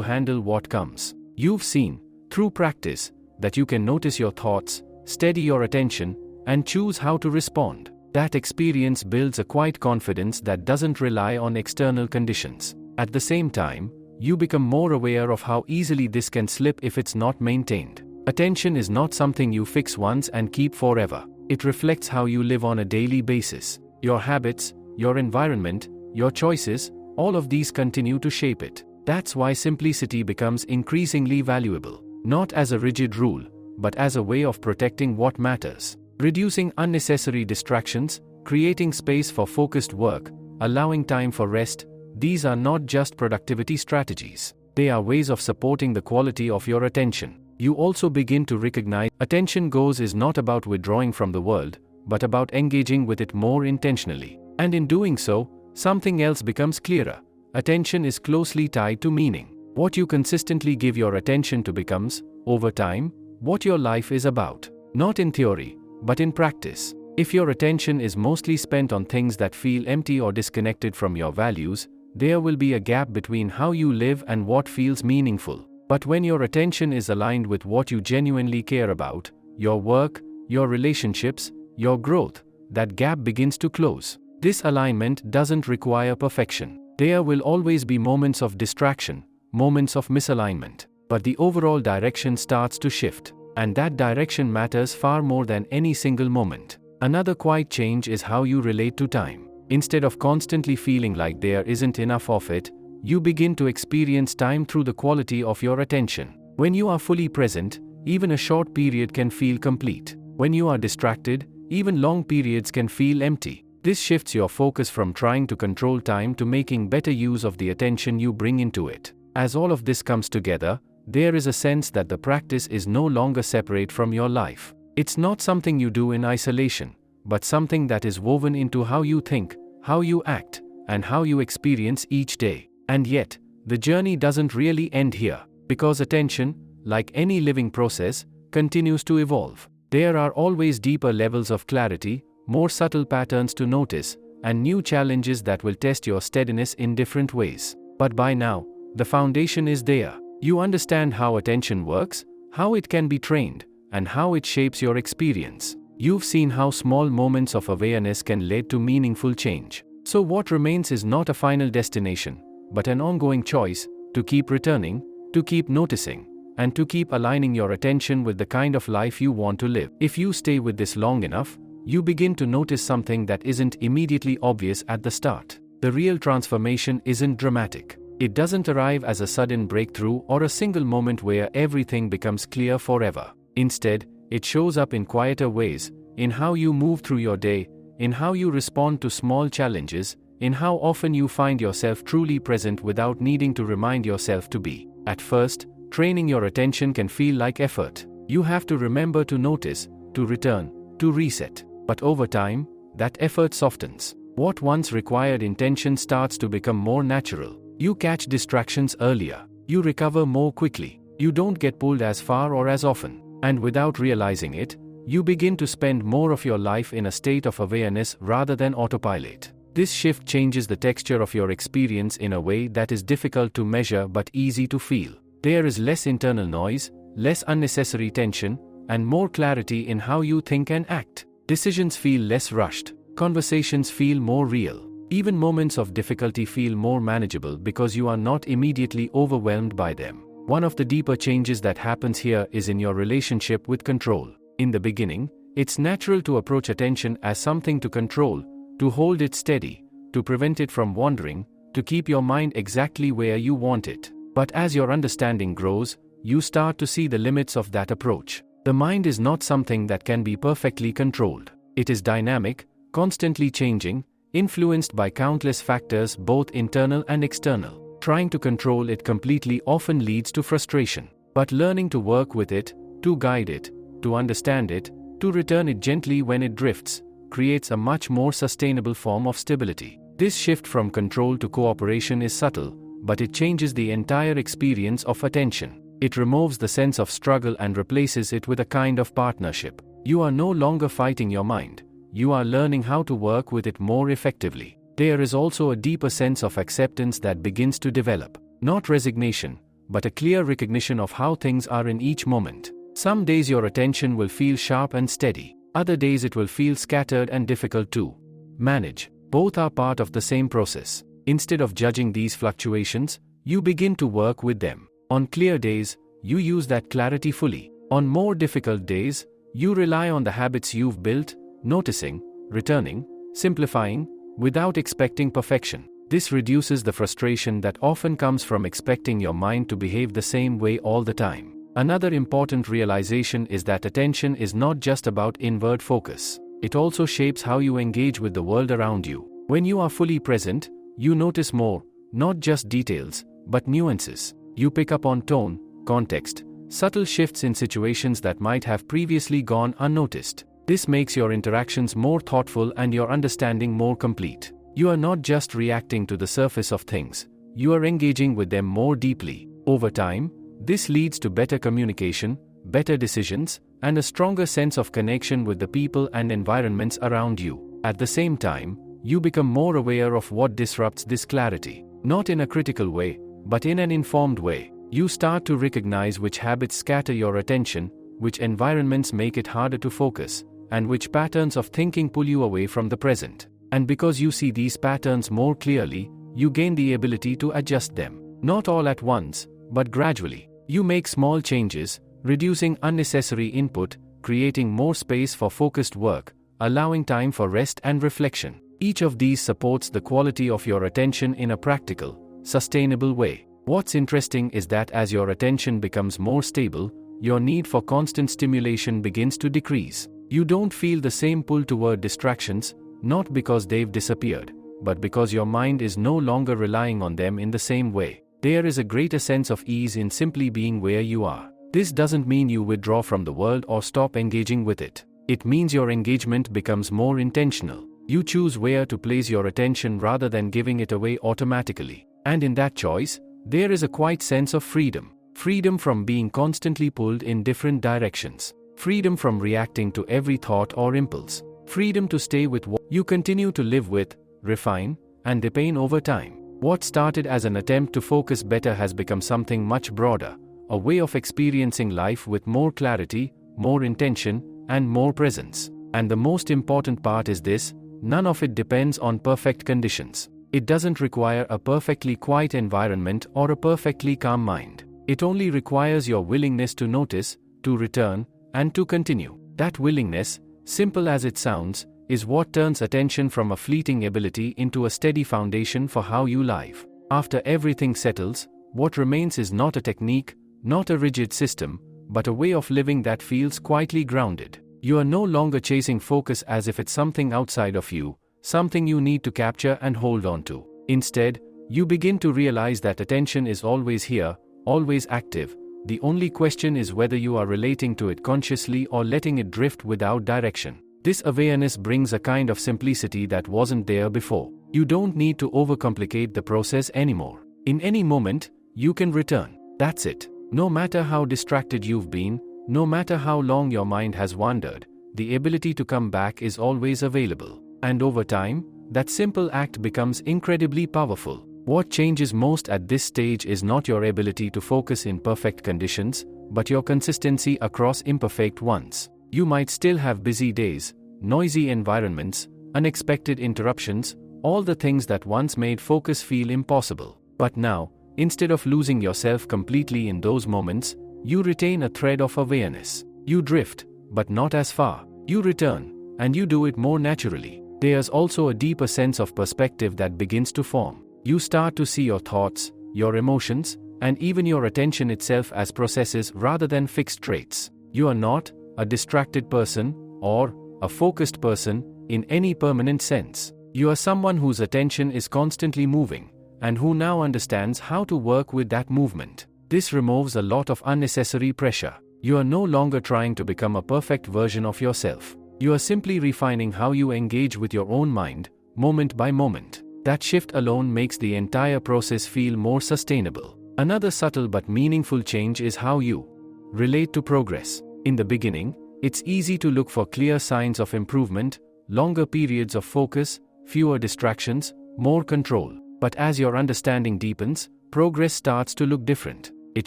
handle what comes. You've seen, through practice, that you can notice your thoughts, steady your attention, and choose how to respond. That experience builds a quiet confidence that doesn't rely on external conditions. At the same time, you become more aware of how easily this can slip if it's not maintained. Attention is not something you fix once and keep forever. It reflects how you live on a daily basis. Your habits, your environment, your choices, all of these continue to shape it. That's why simplicity becomes increasingly valuable. Not as a rigid rule, but as a way of protecting what matters. Reducing unnecessary distractions, creating space for focused work, allowing time for rest, these are not just productivity strategies. They are ways of supporting the quality of your attention. You also begin to recognize attention goals is not about withdrawing from the world, but about engaging with it more intentionally. And in doing so, something else becomes clearer. Attention is closely tied to meaning. What you consistently give your attention to becomes, over time, what your life is about. Not in theory, but in practice. If your attention is mostly spent on things that feel empty or disconnected from your values, there will be a gap between how you live and what feels meaningful. But when your attention is aligned with what you genuinely care about, your work, your relationships, your growth, that gap begins to close. This alignment doesn't require perfection. There will always be moments of distraction, moments of misalignment, but the overall direction starts to shift. And that direction matters far more than any single moment. Another quiet change is how you relate to time. Instead of constantly feeling like there isn't enough of it, you begin to experience time through the quality of your attention. When you are fully present, even a short period can feel complete. When you are distracted, even long periods can feel empty. This shifts your focus from trying to control time to making better use of the attention you bring into it. As all of this comes together, there is a sense that the practice is no longer separate from your life. It's not something you do in isolation, but something that is woven into how you think, how you act, and how you experience each day. And yet, the journey doesn't really end here, because attention, like any living process, continues to evolve. There are always deeper levels of clarity, more subtle patterns to notice, and new challenges that will test your steadiness in different ways. But by now, the foundation is there. You understand how attention works, how it can be trained, and how it shapes your experience. You've seen how small moments of awareness can lead to meaningful change. So what remains is not a final destination, but an ongoing choice to keep returning, to keep noticing, and to keep aligning your attention with the kind of life you want to live. If you stay with this long enough, you begin to notice something that isn't immediately obvious at the start. The real transformation isn't dramatic. It doesn't arrive as a sudden breakthrough or a single moment where everything becomes clear forever. Instead, it shows up in quieter ways, in how you move through your day, in how you respond to small challenges, in how often you find yourself truly present without needing to remind yourself to be. At first, training your attention can feel like effort. You have to remember to notice, to return, to reset. But over time, that effort softens. What once required intention starts to become more natural. You catch distractions earlier. You recover more quickly. You don't get pulled as far or as often. And without realizing it, you begin to spend more of your life in a state of awareness rather than autopilot. This shift changes the texture of your experience in a way that is difficult to measure but easy to feel. There is less internal noise, less unnecessary tension, and more clarity in how you think and act. Decisions feel less rushed. Conversations feel more real. Even moments of difficulty feel more manageable because you are not immediately overwhelmed by them. One of the deeper changes that happens here is in your relationship with control. In the beginning, it's natural to approach attention as something to control, to hold it steady, to prevent it from wandering, to keep your mind exactly where you want it. But as your understanding grows, you start to see the limits of that approach. The mind is not something that can be perfectly controlled. It is dynamic, constantly changing, influenced by countless factors both internal and external. Trying to control it completely often leads to frustration. But learning to work with it, to guide it, to understand it, to return it gently when it drifts, creates a much more sustainable form of stability. This shift from control to cooperation is subtle, but it changes the entire experience of attention. It removes the sense of struggle and replaces it with a kind of partnership. You are no longer fighting your mind. You are learning how to work with it more effectively. There is also a deeper sense of acceptance that begins to develop. Not resignation, but a clear recognition of how things are in each moment. Some days your attention will feel sharp and steady. Other days it will feel scattered and difficult to manage. Both are part of the same process. Instead of judging these fluctuations, you begin to work with them. On clear days, you use that clarity fully. On more difficult days, you rely on the habits you've built, noticing, returning, simplifying, without expecting perfection. This reduces the frustration that often comes from expecting your mind to behave the same way all the time. Another important realization is that attention is not just about inward focus. It also shapes how you engage with the world around you. When you are fully present, you notice more, not just details, but nuances. You pick up on tone, context, subtle shifts in situations that might have previously gone unnoticed. This makes your interactions more thoughtful and your understanding more complete. You are not just reacting to the surface of things, you are engaging with them more deeply. Over time, this leads to better communication, better decisions, and a stronger sense of connection with the people and environments around you. At the same time, you become more aware of what disrupts this clarity. Not in a critical way, but in an informed way. You start to recognize which habits scatter your attention, which environments make it harder to focus, and which patterns of thinking pull you away from the present. And because you see these patterns more clearly, you gain the ability to adjust them. Not all at once, but gradually. You make small changes, reducing unnecessary input, creating more space for focused work, allowing time for rest and reflection. Each of these supports the quality of your attention in a practical, sustainable way. What's interesting is that as your attention becomes more stable, your need for constant stimulation begins to decrease. You don't feel the same pull toward distractions, not because they've disappeared, but because your mind is no longer relying on them in the same way. There is a greater sense of ease in simply being where you are. This doesn't mean you withdraw from the world or stop engaging with it. It means your engagement becomes more intentional. You choose where to place your attention rather than giving it away automatically. And in that choice, there is a quiet sense of freedom. Freedom from being constantly pulled in different directions. Freedom from reacting to every thought or impulse. Freedom to stay with what you continue to live with, refine, and deepen over time. What started as an attempt to focus better has become something much broader, a way of experiencing life with more clarity, more intention, and more presence. And the most important part is this: none of it depends on perfect conditions. It doesn't require a perfectly quiet environment or a perfectly calm mind. It only requires your willingness to notice, to return, and to continue. That willingness, simple as it sounds, is what turns attention from a fleeting ability into a steady foundation for how you live. After everything settles, what remains is not a technique, not a rigid system, but a way of living that feels quietly grounded. You are no longer chasing focus as if it's something outside of you, something you need to capture and hold on to. Instead, you begin to realize that attention is always here, always active. The only question is whether you are relating to it consciously or letting it drift without direction. This awareness brings a kind of simplicity that wasn't there before. You don't need to overcomplicate the process anymore. In any moment, you can return. That's it. No matter how distracted you've been, no matter how long your mind has wandered, the ability to come back is always available. And over time, that simple act becomes incredibly powerful. What changes most at this stage is not your ability to focus in perfect conditions, but your consistency across imperfect ones. You might still have busy days, noisy environments, unexpected interruptions, all the things that once made focus feel impossible. But now, instead of losing yourself completely in those moments, you retain a thread of awareness. You drift, but not as far. You return, and you do it more naturally. There's also a deeper sense of perspective that begins to form. You start to see your thoughts, your emotions, and even your attention itself as processes rather than fixed traits. You are not a distracted person or a focused person in any permanent sense. You are someone whose attention is constantly moving, and who now understands how to work with that movement. This removes a lot of unnecessary pressure. You are no longer trying to become a perfect version of yourself. You are simply refining how you engage with your own mind, moment by moment. That shift alone makes the entire process feel more sustainable. Another subtle but meaningful change is how you relate to progress. In the beginning, it's easy to look for clear signs of improvement, longer periods of focus, fewer distractions, more control. But as your understanding deepens, progress starts to look different. It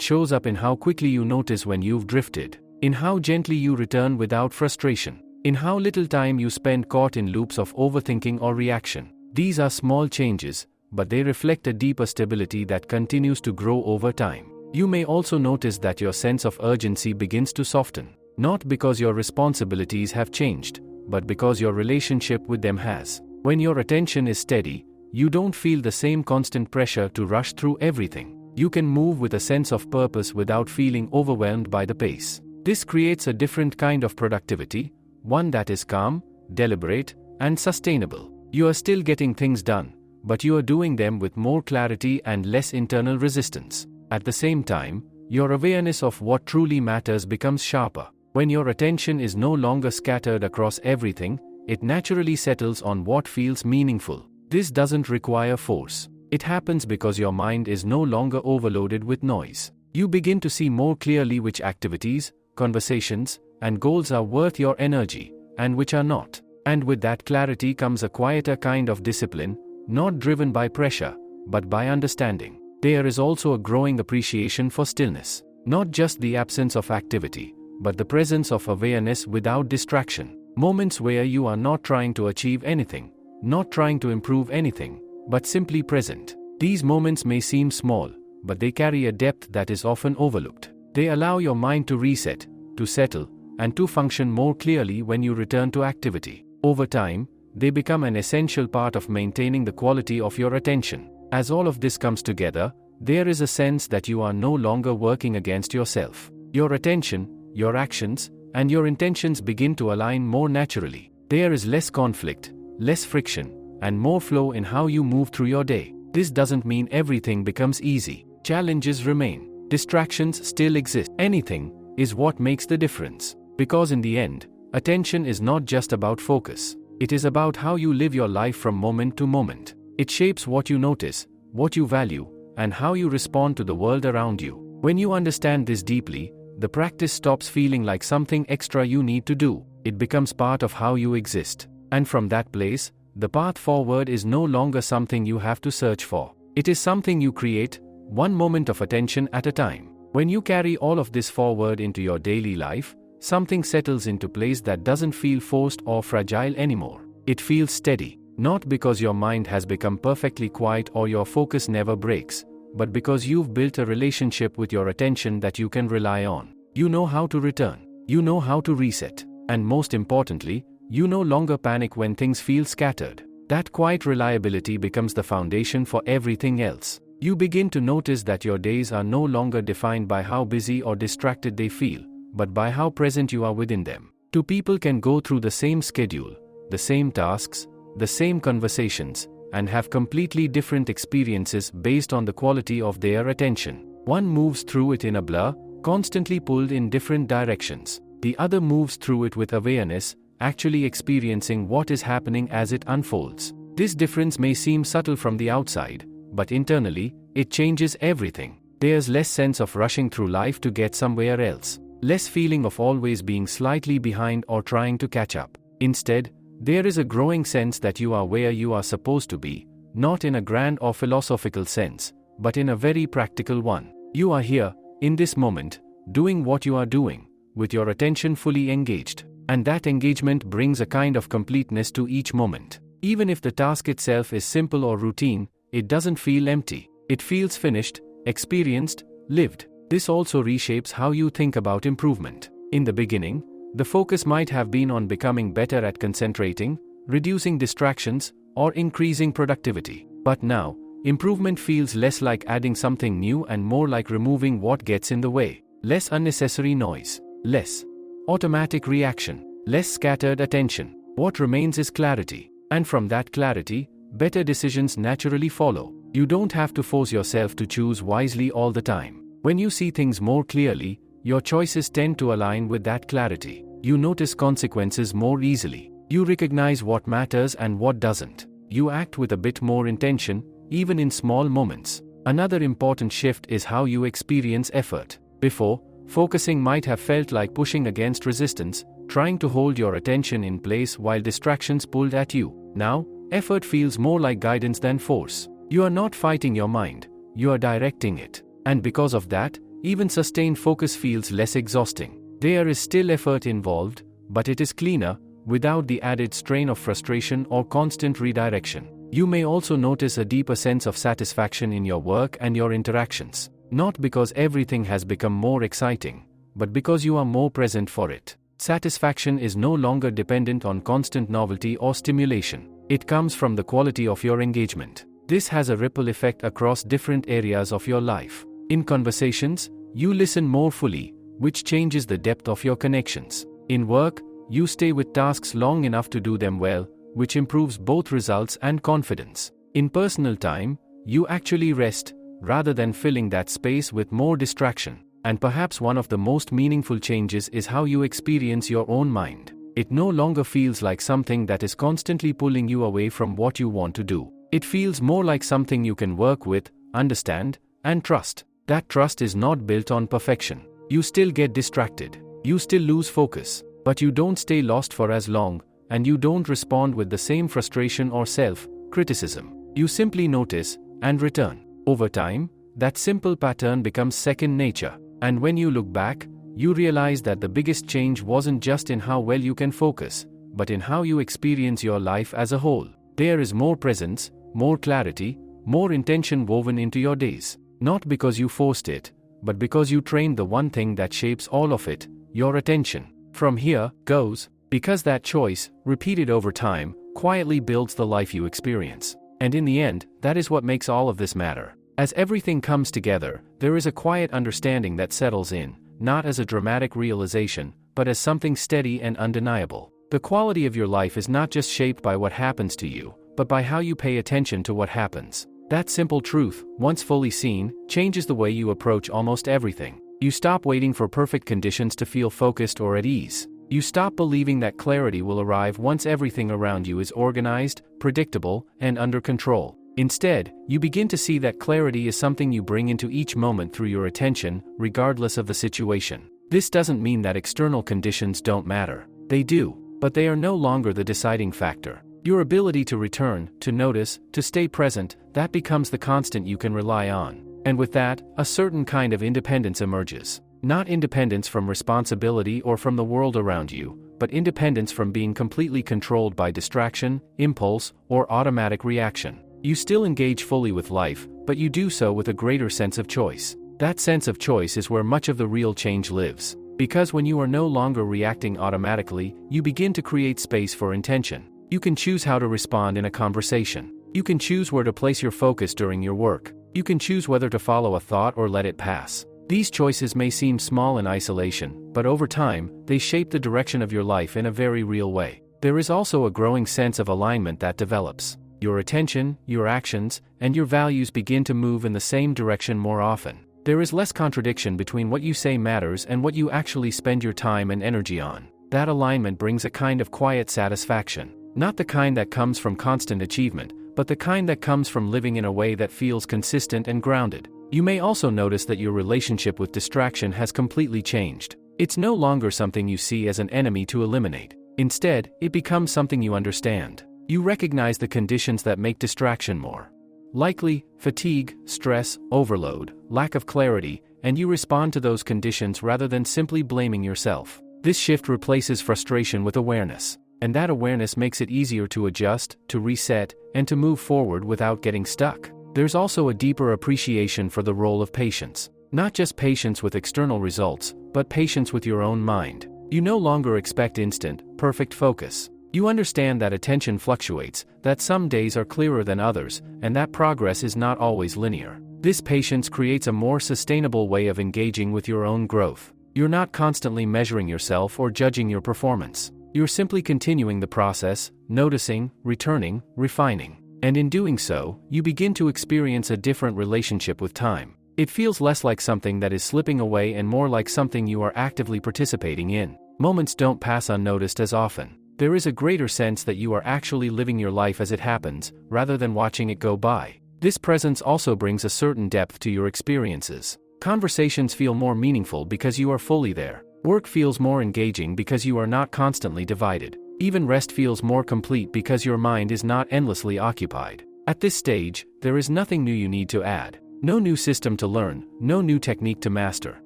shows up in how quickly you notice when you've drifted, in how gently you return without frustration, in how little time you spend caught in loops of overthinking or reaction. These are small changes, but they reflect a deeper stability that continues to grow over time. You may also notice that your sense of urgency begins to soften, not because your responsibilities have changed, but because your relationship with them has. When your attention is steady, you don't feel the same constant pressure to rush through everything. You can move with a sense of purpose without feeling overwhelmed by the pace. This creates a different kind of productivity, one that is calm, deliberate, and sustainable. You are still getting things done, but you are doing them with more clarity and less internal resistance. At the same time, your awareness of what truly matters becomes sharper. When your attention is no longer scattered across everything, it naturally settles on what feels meaningful. This doesn't require force. It happens because your mind is no longer overloaded with noise. You begin to see more clearly which activities, conversations, and goals are worth your energy, and which are not. And with that clarity comes a quieter kind of discipline, not driven by pressure, but by understanding. There is also a growing appreciation for stillness. Not just the absence of activity, but the presence of awareness without distraction. Moments where you are not trying to achieve anything, not trying to improve anything, but simply present. These moments may seem small, but they carry a depth that is often overlooked. They allow your mind to reset, to settle, and to function more clearly when you return to activity. Over time, they become an essential part of maintaining the quality of your attention. As all of this comes together, there is a sense that you are no longer working against yourself. Your attention, your actions, and your intentions begin to align more naturally. There is less conflict, less friction, and more flow in how you move through your day. This doesn't mean everything becomes easy. Challenges remain. Distractions still exist. Anything is what makes the difference. Because in the end, attention is not just about focus. It is about how you live your life from moment to moment. It shapes what you notice, what you value, and how you respond to the world around you. When you understand this deeply, the practice stops feeling like something extra you need to do. It becomes part of how you exist. And from that place, the path forward is no longer something you have to search for. It is something you create, one moment of attention at a time. When you carry all of this forward into your daily life, something settles into place that doesn't feel forced or fragile anymore. It feels steady, not because your mind has become perfectly quiet or your focus never breaks, but because you've built a relationship with your attention that you can rely on. You know how to return, you know how to reset, and most importantly, you no longer panic when things feel scattered. That quiet reliability becomes the foundation for everything else. You begin to notice that your days are no longer defined by how busy or distracted they feel, but by how present you are within them. Two people can go through the same schedule, the same tasks, the same conversations, and have completely different experiences based on the quality of their attention. One moves through it in a blur, constantly pulled in different directions. The other moves through it with awareness, actually experiencing what is happening as it unfolds. This difference may seem subtle from the outside, but internally, it changes everything. There's less sense of rushing through life to get somewhere else, less feeling of always being slightly behind or trying to catch up. Instead, there is a growing sense that you are where you are supposed to be, not in a grand or philosophical sense, but in a very practical one. You are here, in this moment, doing what you are doing, with your attention fully engaged. And that engagement brings a kind of completeness to each moment. Even if the task itself is simple or routine, it doesn't feel empty. It feels finished, experienced, lived. This also reshapes how you think about improvement. In the beginning, the focus might have been on becoming better at concentrating, reducing distractions, or increasing productivity. But now, improvement feels less like adding something new and more like removing what gets in the way. Less unnecessary noise, less automatic reaction, less scattered attention. What remains is clarity. And from that clarity, better decisions naturally follow. You don't have to force yourself to choose wisely all the time. When you see things more clearly, your choices tend to align with that clarity. You notice consequences more easily. You recognize what matters and what doesn't. You act with a bit more intention, even in small moments. Another important shift is how you experience effort. Before, focusing might have felt like pushing against resistance, trying to hold your attention in place while distractions pulled at you. Now, effort feels more like guidance than force. You are not fighting your mind, you are directing it. And because of that, even sustained focus feels less exhausting. There is still effort involved, but it is cleaner, without the added strain of frustration or constant redirection. You may also notice a deeper sense of satisfaction in your work and your interactions. Not because everything has become more exciting, but because you are more present for it. Satisfaction is no longer dependent on constant novelty or stimulation. It comes from the quality of your engagement. This has a ripple effect across different areas of your life. In conversations, you listen more fully, which changes the depth of your connections. In work, you stay with tasks long enough to do them well, which improves both results and confidence. In personal time, you actually rest, rather than filling that space with more distraction. And perhaps one of the most meaningful changes is how you experience your own mind. It no longer feels like something that is constantly pulling you away from what you want to do. It feels more like something you can work with, understand, and trust. That trust is not built on perfection. You still get distracted, you still lose focus, but you don't stay lost for as long, and you don't respond with the same frustration or self-criticism. You simply notice, and return. Over time, that simple pattern becomes second nature. And when you look back, you realize that the biggest change wasn't just in how well you can focus, but in how you experience your life as a whole. There is more presence, more clarity, more intention woven into your days. Not because you forced it, but because you trained the one thing that shapes all of it, your attention. From here goes, because that choice, repeated over time, quietly builds the life you experience. And in the end, that is what makes all of this matter. As everything comes together, there is a quiet understanding that settles in, not as a dramatic realization, but as something steady and undeniable. The quality of your life is not just shaped by what happens to you, but by how you pay attention to what happens. That simple truth, once fully seen, changes the way you approach almost everything. You stop waiting for perfect conditions to feel focused or at ease. You stop believing that clarity will arrive once everything around you is organized, predictable, and under control. Instead, you begin to see that clarity is something you bring into each moment through your attention, regardless of the situation. This doesn't mean that external conditions don't matter. They do, but they are no longer the deciding factor. Your ability to return, to notice, to stay present, that becomes the constant you can rely on. And with that, a certain kind of independence emerges. Not independence from responsibility or from the world around you, but independence from being completely controlled by distraction, impulse, or automatic reaction. You still engage fully with life, but you do so with a greater sense of choice. That sense of choice is where much of the real change lives. Because when you are no longer reacting automatically, you begin to create space for intention. You can choose how to respond in a conversation. You can choose where to place your focus during your work. You can choose whether to follow a thought or let it pass. These choices may seem small in isolation, but over time, they shape the direction of your life in a very real way. There is also a growing sense of alignment that develops. Your attention, your actions, and your values begin to move in the same direction more often. There is less contradiction between what you say matters and what you actually spend your time and energy on. That alignment brings a kind of quiet satisfaction. Not the kind that comes from constant achievement, but the kind that comes from living in a way that feels consistent and grounded. You may also notice that your relationship with distraction has completely changed. It's no longer something you see as an enemy to eliminate. Instead, it becomes something you understand. You recognize the conditions that make distraction more likely: fatigue, stress, overload, lack of clarity, and you respond to those conditions rather than simply blaming yourself. This shift replaces frustration with awareness, and that awareness makes it easier to adjust, to reset, and to move forward without getting stuck. There's also a deeper appreciation for the role of patience. Not just patience with external results, but patience with your own mind. You no longer expect instant, perfect focus. You understand that attention fluctuates, that some days are clearer than others, and that progress is not always linear. This patience creates a more sustainable way of engaging with your own growth. You're not constantly measuring yourself or judging your performance. You're simply continuing the process, noticing, returning, refining. And in doing so, you begin to experience a different relationship with time. It feels less like something that is slipping away and more like something you are actively participating in. Moments don't pass unnoticed as often. There is a greater sense that you are actually living your life as it happens, rather than watching it go by. This presence also brings a certain depth to your experiences. Conversations feel more meaningful because you are fully there. Work feels more engaging because you are not constantly divided. Even rest feels more complete because your mind is not endlessly occupied. At this stage, there is nothing new you need to add. No new system to learn, no new technique to master.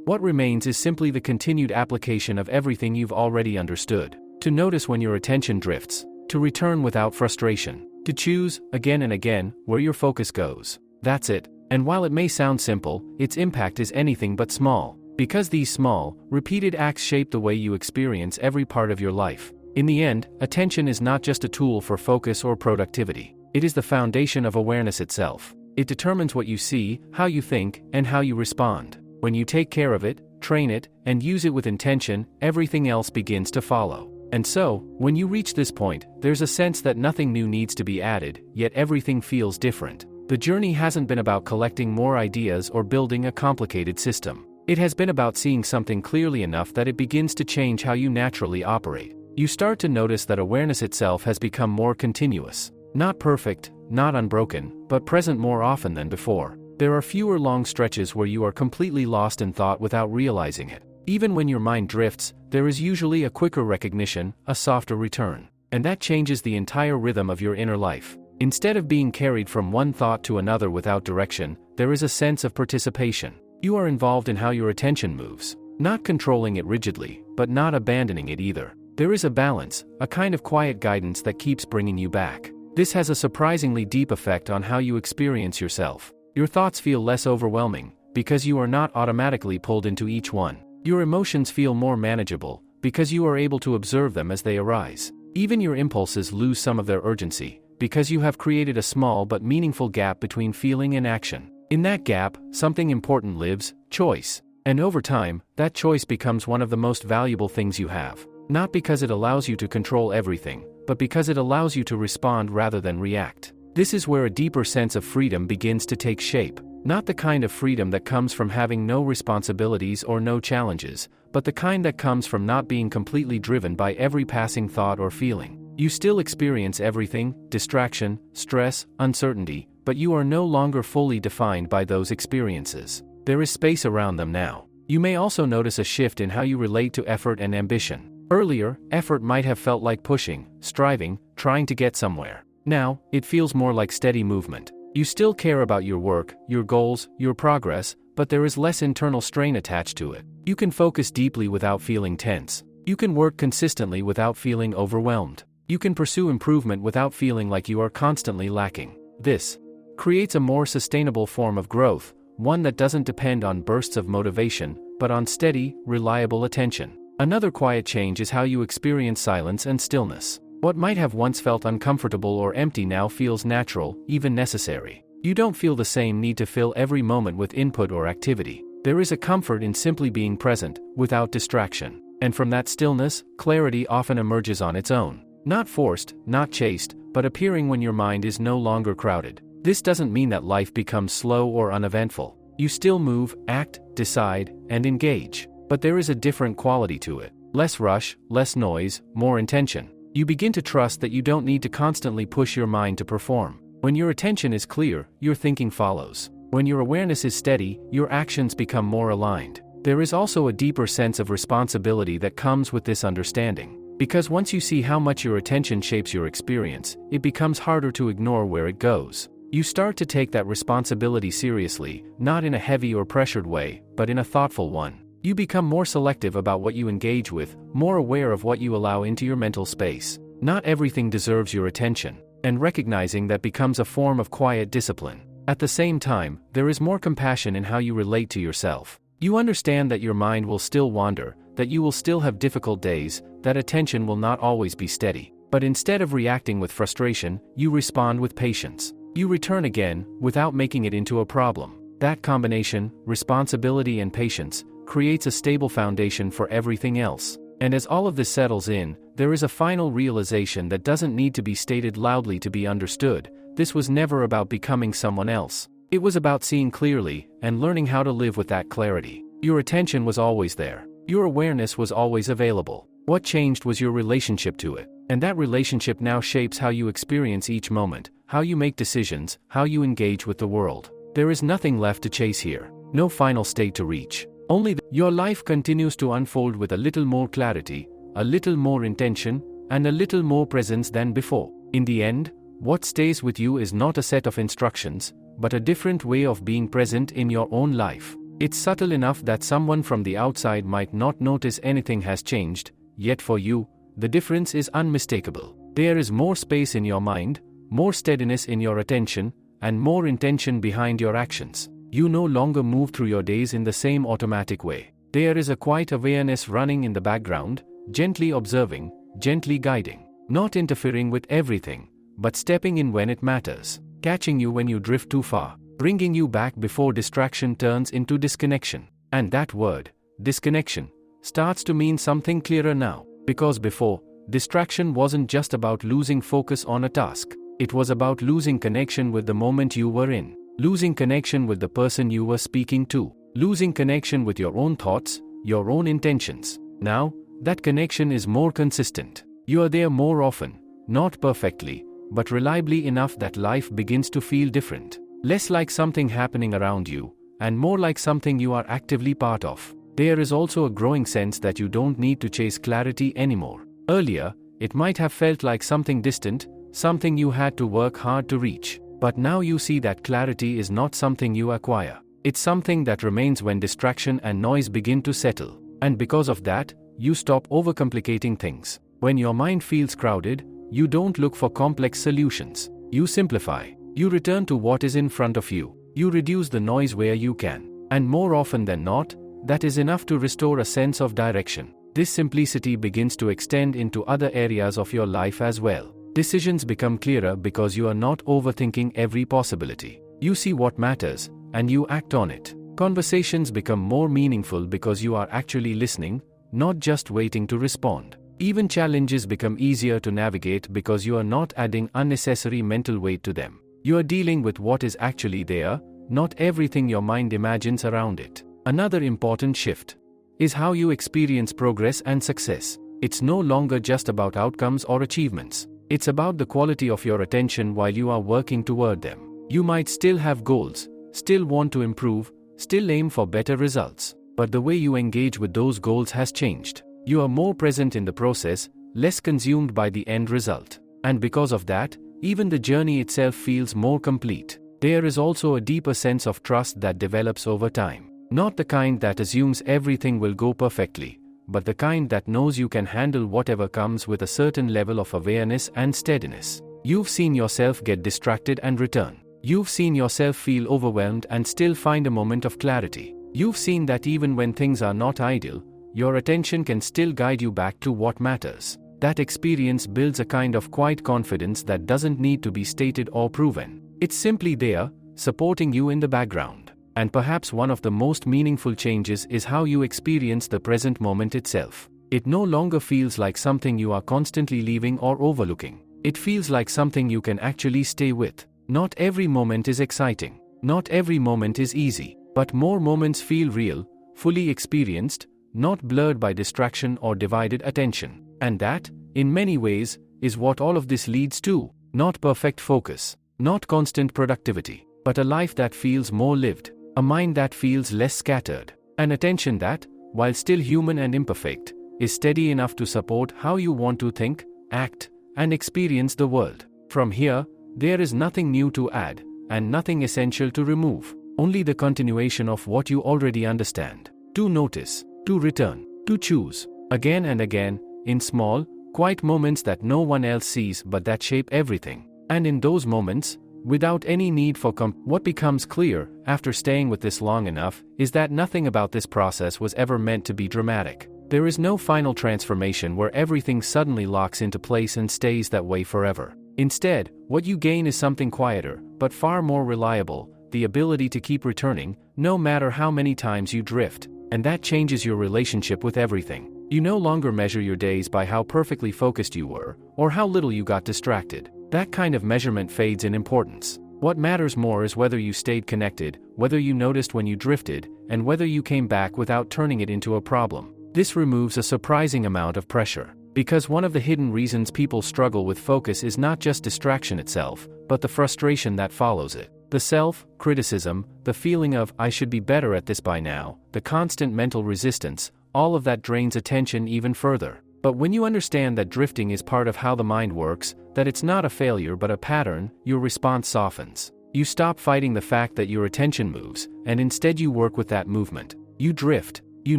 What remains is simply the continued application of everything you've already understood. To notice when your attention drifts, to return without frustration, to choose, again and again, where your focus goes. That's it. And while it may sound simple, its impact is anything but small. Because these small, repeated acts shape the way you experience every part of your life. In the end, attention is not just a tool for focus or productivity. It is the foundation of awareness itself. It determines what you see, how you think, and how you respond. When you take care of it, train it, and use it with intention, everything else begins to follow. And so, when you reach this point, there's a sense that nothing new needs to be added, yet everything feels different. The journey hasn't been about collecting more ideas or building a complicated system. It has been about seeing something clearly enough that it begins to change how you naturally operate. You start to notice that awareness itself has become more continuous. Not perfect, not unbroken, but present more often than before. There are fewer long stretches where you are completely lost in thought without realizing it. Even when your mind drifts, there is usually a quicker recognition, a softer return. And that changes the entire rhythm of your inner life. Instead of being carried from one thought to another without direction, there is a sense of participation. You are involved in how your attention moves. Not controlling it rigidly, but not abandoning it either. There is a balance, a kind of quiet guidance that keeps bringing you back. This has a surprisingly deep effect on how you experience yourself. Your thoughts feel less overwhelming, because you are not automatically pulled into each one. Your emotions feel more manageable, because you are able to observe them as they arise. Even your impulses lose some of their urgency, because you have created a small but meaningful gap between feeling and action. In that gap, something important lives: choice. And over time, that choice becomes one of the most valuable things you have. Not because it allows you to control everything, but because it allows you to respond rather than react. This is where a deeper sense of freedom begins to take shape. Not the kind of freedom that comes from having no responsibilities or no challenges, but the kind that comes from not being completely driven by every passing thought or feeling. You still experience everything: distraction, stress, uncertainty, but you are no longer fully defined by those experiences. There is space around them now. You may also notice a shift in how you relate to effort and ambition. Earlier, effort might have felt like pushing, striving, trying to get somewhere. Now, it feels more like steady movement. You still care about your work, your goals, your progress, but there is less internal strain attached to it. You can focus deeply without feeling tense. You can work consistently without feeling overwhelmed. You can pursue improvement without feeling like you are constantly lacking. This creates a more sustainable form of growth, one that doesn't depend on bursts of motivation, but on steady, reliable attention. Another quiet change is how you experience silence and stillness. What might have once felt uncomfortable or empty now feels natural, even necessary. You don't feel the same need to fill every moment with input or activity. There is a comfort in simply being present, without distraction. And from that stillness, clarity often emerges on its own. Not forced, not chased, but appearing when your mind is no longer crowded. This doesn't mean that life becomes slow or uneventful. You still move, act, decide, and engage. But there is a different quality to it. Less rush, less noise, more intention. You begin to trust that you don't need to constantly push your mind to perform. When your attention is clear, your thinking follows. When your awareness is steady, your actions become more aligned. There is also a deeper sense of responsibility that comes with this understanding. Because once you see how much your attention shapes your experience, it becomes harder to ignore where it goes. You start to take that responsibility seriously, not in a heavy or pressured way, but in a thoughtful one. You become more selective about what you engage with, more aware of what you allow into your mental space. Not everything deserves your attention, and recognizing that becomes a form of quiet discipline. At the same time, there is more compassion in how you relate to yourself. You understand that your mind will still wander, that you will still have difficult days, that attention will not always be steady. But instead of reacting with frustration, you respond with patience. You return again, without making it into a problem. That combination, responsibility and patience, creates a stable foundation for everything else. And as all of this settles in, there is a final realization that doesn't need to be stated loudly to be understood. This was never about becoming someone else. It was about seeing clearly, and learning how to live with that clarity. Your attention was always there. Your awareness was always available. What changed was your relationship to it. And that relationship now shapes how you experience each moment, how you make decisions, how you engage with the world. There is nothing left to chase here. No final state to reach. Only your life continues to unfold with a little more clarity, a little more intention, and a little more presence than before. In the end, what stays with you is not a set of instructions, but a different way of being present in your own life. It's subtle enough that someone from the outside might not notice anything has changed, yet for you, the difference is unmistakable. There is more space in your mind, more steadiness in your attention, and more intention behind your actions. You no longer move through your days in the same automatic way. There is a quiet awareness running in the background, gently observing, gently guiding, not interfering with everything, but stepping in when it matters, catching you when you drift too far, bringing you back before distraction turns into disconnection. And that word, disconnection, starts to mean something clearer now, because before, distraction wasn't just about losing focus on a task. It was about losing connection with the moment you were in. Losing connection with the person you were speaking to. Losing connection with your own thoughts, your own intentions. Now, that connection is more consistent. You are there more often, not perfectly, but reliably enough that life begins to feel different. Less like something happening around you, and more like something you are actively part of. There is also a growing sense that you don't need to chase clarity anymore. Earlier, it might have felt like something distant, something you had to work hard to reach. But now you see that clarity is not something you acquire. It's something that remains when distraction and noise begin to settle. And because of that, you stop overcomplicating things. When your mind feels crowded, you don't look for complex solutions. You simplify. You return to what is in front of you. You reduce the noise where you can. And more often than not, that is enough to restore a sense of direction. This simplicity begins to extend into other areas of your life as well. Decisions become clearer because you are not overthinking every possibility. You see what matters, and you act on it. Conversations become more meaningful because you are actually listening, not just waiting to respond. Even challenges become easier to navigate because you are not adding unnecessary mental weight to them. You are dealing with what is actually there, not everything your mind imagines around it. Another important shift is how you experience progress and success. It's no longer just about outcomes or achievements. It's about the quality of your attention while you are working toward them. You might still have goals, still want to improve, still aim for better results, but the way you engage with those goals has changed. You are more present in the process, less consumed by the end result. And because of that, even the journey itself feels more complete. There is also a deeper sense of trust that develops over time. Not the kind that assumes everything will go perfectly, but the kind that knows you can handle whatever comes with a certain level of awareness and steadiness. You've seen yourself get distracted and return. You've seen yourself feel overwhelmed and still find a moment of clarity. You've seen that even when things are not ideal, your attention can still guide you back to what matters. That experience builds a kind of quiet confidence that doesn't need to be stated or proven. It's simply there, supporting you in the background. And perhaps one of the most meaningful changes is how you experience the present moment itself. It no longer feels like something you are constantly leaving or overlooking. It feels like something you can actually stay with. Not every moment is exciting. Not every moment is easy. But more moments feel real, fully experienced, not blurred by distraction or divided attention. And that, in many ways, is what all of this leads to. Not perfect focus. Not constant productivity. But a life that feels more lived. A mind that feels less scattered. An attention that, while still human and imperfect, is steady enough to support how you want to think, act, and experience the world. From here, there is nothing new to add, and nothing essential to remove. Only the continuation of what you already understand. To notice, to return, to choose, again and again, in small, quiet moments that no one else sees but that shape everything. And in those moments, without any need for what becomes clear, after staying with this long enough, is that nothing about this process was ever meant to be dramatic. There is no final transformation where everything suddenly locks into place and stays that way forever. Instead, what you gain is something quieter, but far more reliable, the ability to keep returning, no matter how many times you drift. And that changes your relationship with everything. You no longer measure your days by how perfectly focused you were, or how little you got distracted. That kind of measurement fades in importance. What matters more is whether you stayed connected, whether you noticed when you drifted, and whether you came back without turning it into a problem. This removes a surprising amount of pressure. Because one of the hidden reasons people struggle with focus is not just distraction itself, but the frustration that follows it. The self-criticism, the feeling of, I should be better at this by now, the constant mental resistance, all of that drains attention even further. But when you understand that drifting is part of how the mind works, that it's not a failure but a pattern, your response softens. You stop fighting the fact that your attention moves, and instead you work with that movement. You drift, you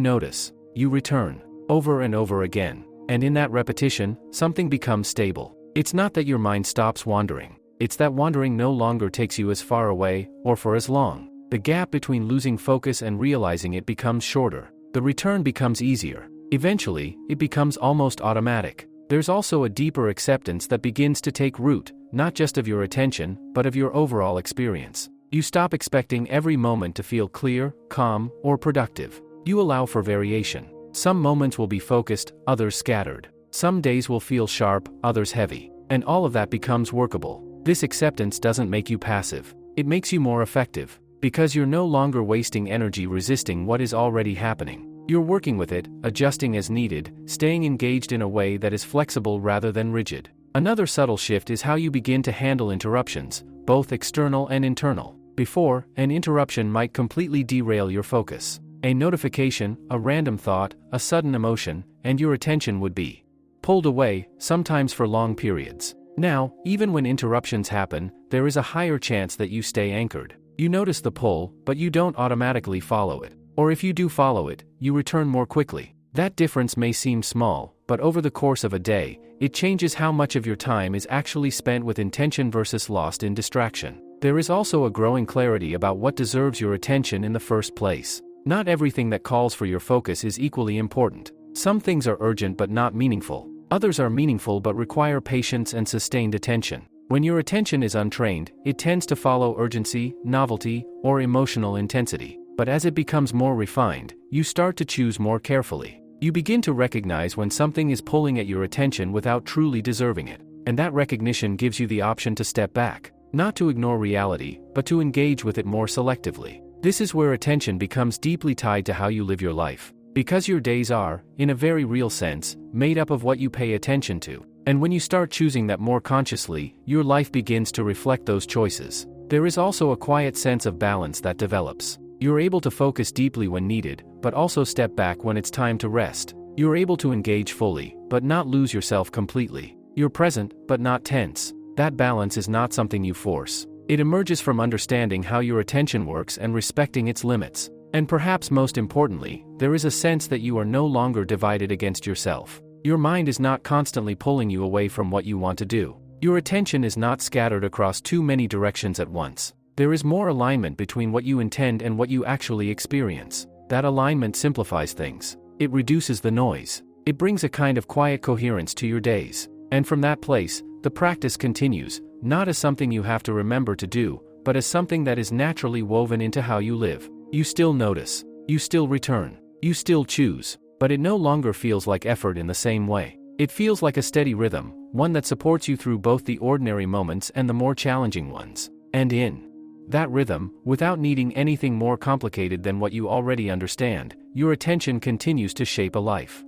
notice, you return, over and over again. And in that repetition, something becomes stable. It's not that your mind stops wandering. It's that wandering no longer takes you as far away, or for as long. The gap between losing focus and realizing it becomes shorter. The return becomes easier. Eventually, it becomes almost automatic. There's also a deeper acceptance that begins to take root, not just of your attention, but of your overall experience. You stop expecting every moment to feel clear, calm, or productive. You allow for variation. Some moments will be focused, others scattered. Some days will feel sharp, others heavy. And all of that becomes workable. This acceptance doesn't make you passive. It makes you more effective. Because you're no longer wasting energy resisting what is already happening. You're working with it, adjusting as needed, staying engaged in a way that is flexible rather than rigid. Another subtle shift is how you begin to handle interruptions, both external and internal. Before, an interruption might completely derail your focus. A notification, a random thought, a sudden emotion, and your attention would be pulled away, sometimes for long periods. Now, even when interruptions happen, there is a higher chance that you stay anchored. You notice the pull, but you don't automatically follow it. Or if you do follow it, you return more quickly. That difference may seem small, but over the course of a day, it changes how much of your time is actually spent with intention versus lost in distraction. There is also a growing clarity about what deserves your attention in the first place. Not everything that calls for your focus is equally important. Some things are urgent but not meaningful. Others are meaningful but require patience and sustained attention. When your attention is untrained, it tends to follow urgency, novelty, or emotional intensity. But as it becomes more refined, you start to choose more carefully. You begin to recognize when something is pulling at your attention without truly deserving it. And that recognition gives you the option to step back, not to ignore reality, but to engage with it more selectively. This is where attention becomes deeply tied to how you live your life. Because your days are, in a very real sense, made up of what you pay attention to. And when you start choosing that more consciously, your life begins to reflect those choices. There is also a quiet sense of balance that develops. You're able to focus deeply when needed, but also step back when it's time to rest. You're able to engage fully, but not lose yourself completely. You're present, but not tense. That balance is not something you force. It emerges from understanding how your attention works and respecting its limits. And perhaps most importantly, there is a sense that you are no longer divided against yourself. Your mind is not constantly pulling you away from what you want to do. Your attention is not scattered across too many directions at once. There is more alignment between what you intend and what you actually experience. That alignment simplifies things. It reduces the noise. It brings a kind of quiet coherence to your days. And from that place, the practice continues, not as something you have to remember to do, but as something that is naturally woven into how you live. You still notice. You still return. You still choose. But it no longer feels like effort in the same way. It feels like a steady rhythm, one that supports you through both the ordinary moments and the more challenging ones. And in that rhythm, without needing anything more complicated than what you already understand, your attention continues to shape a life.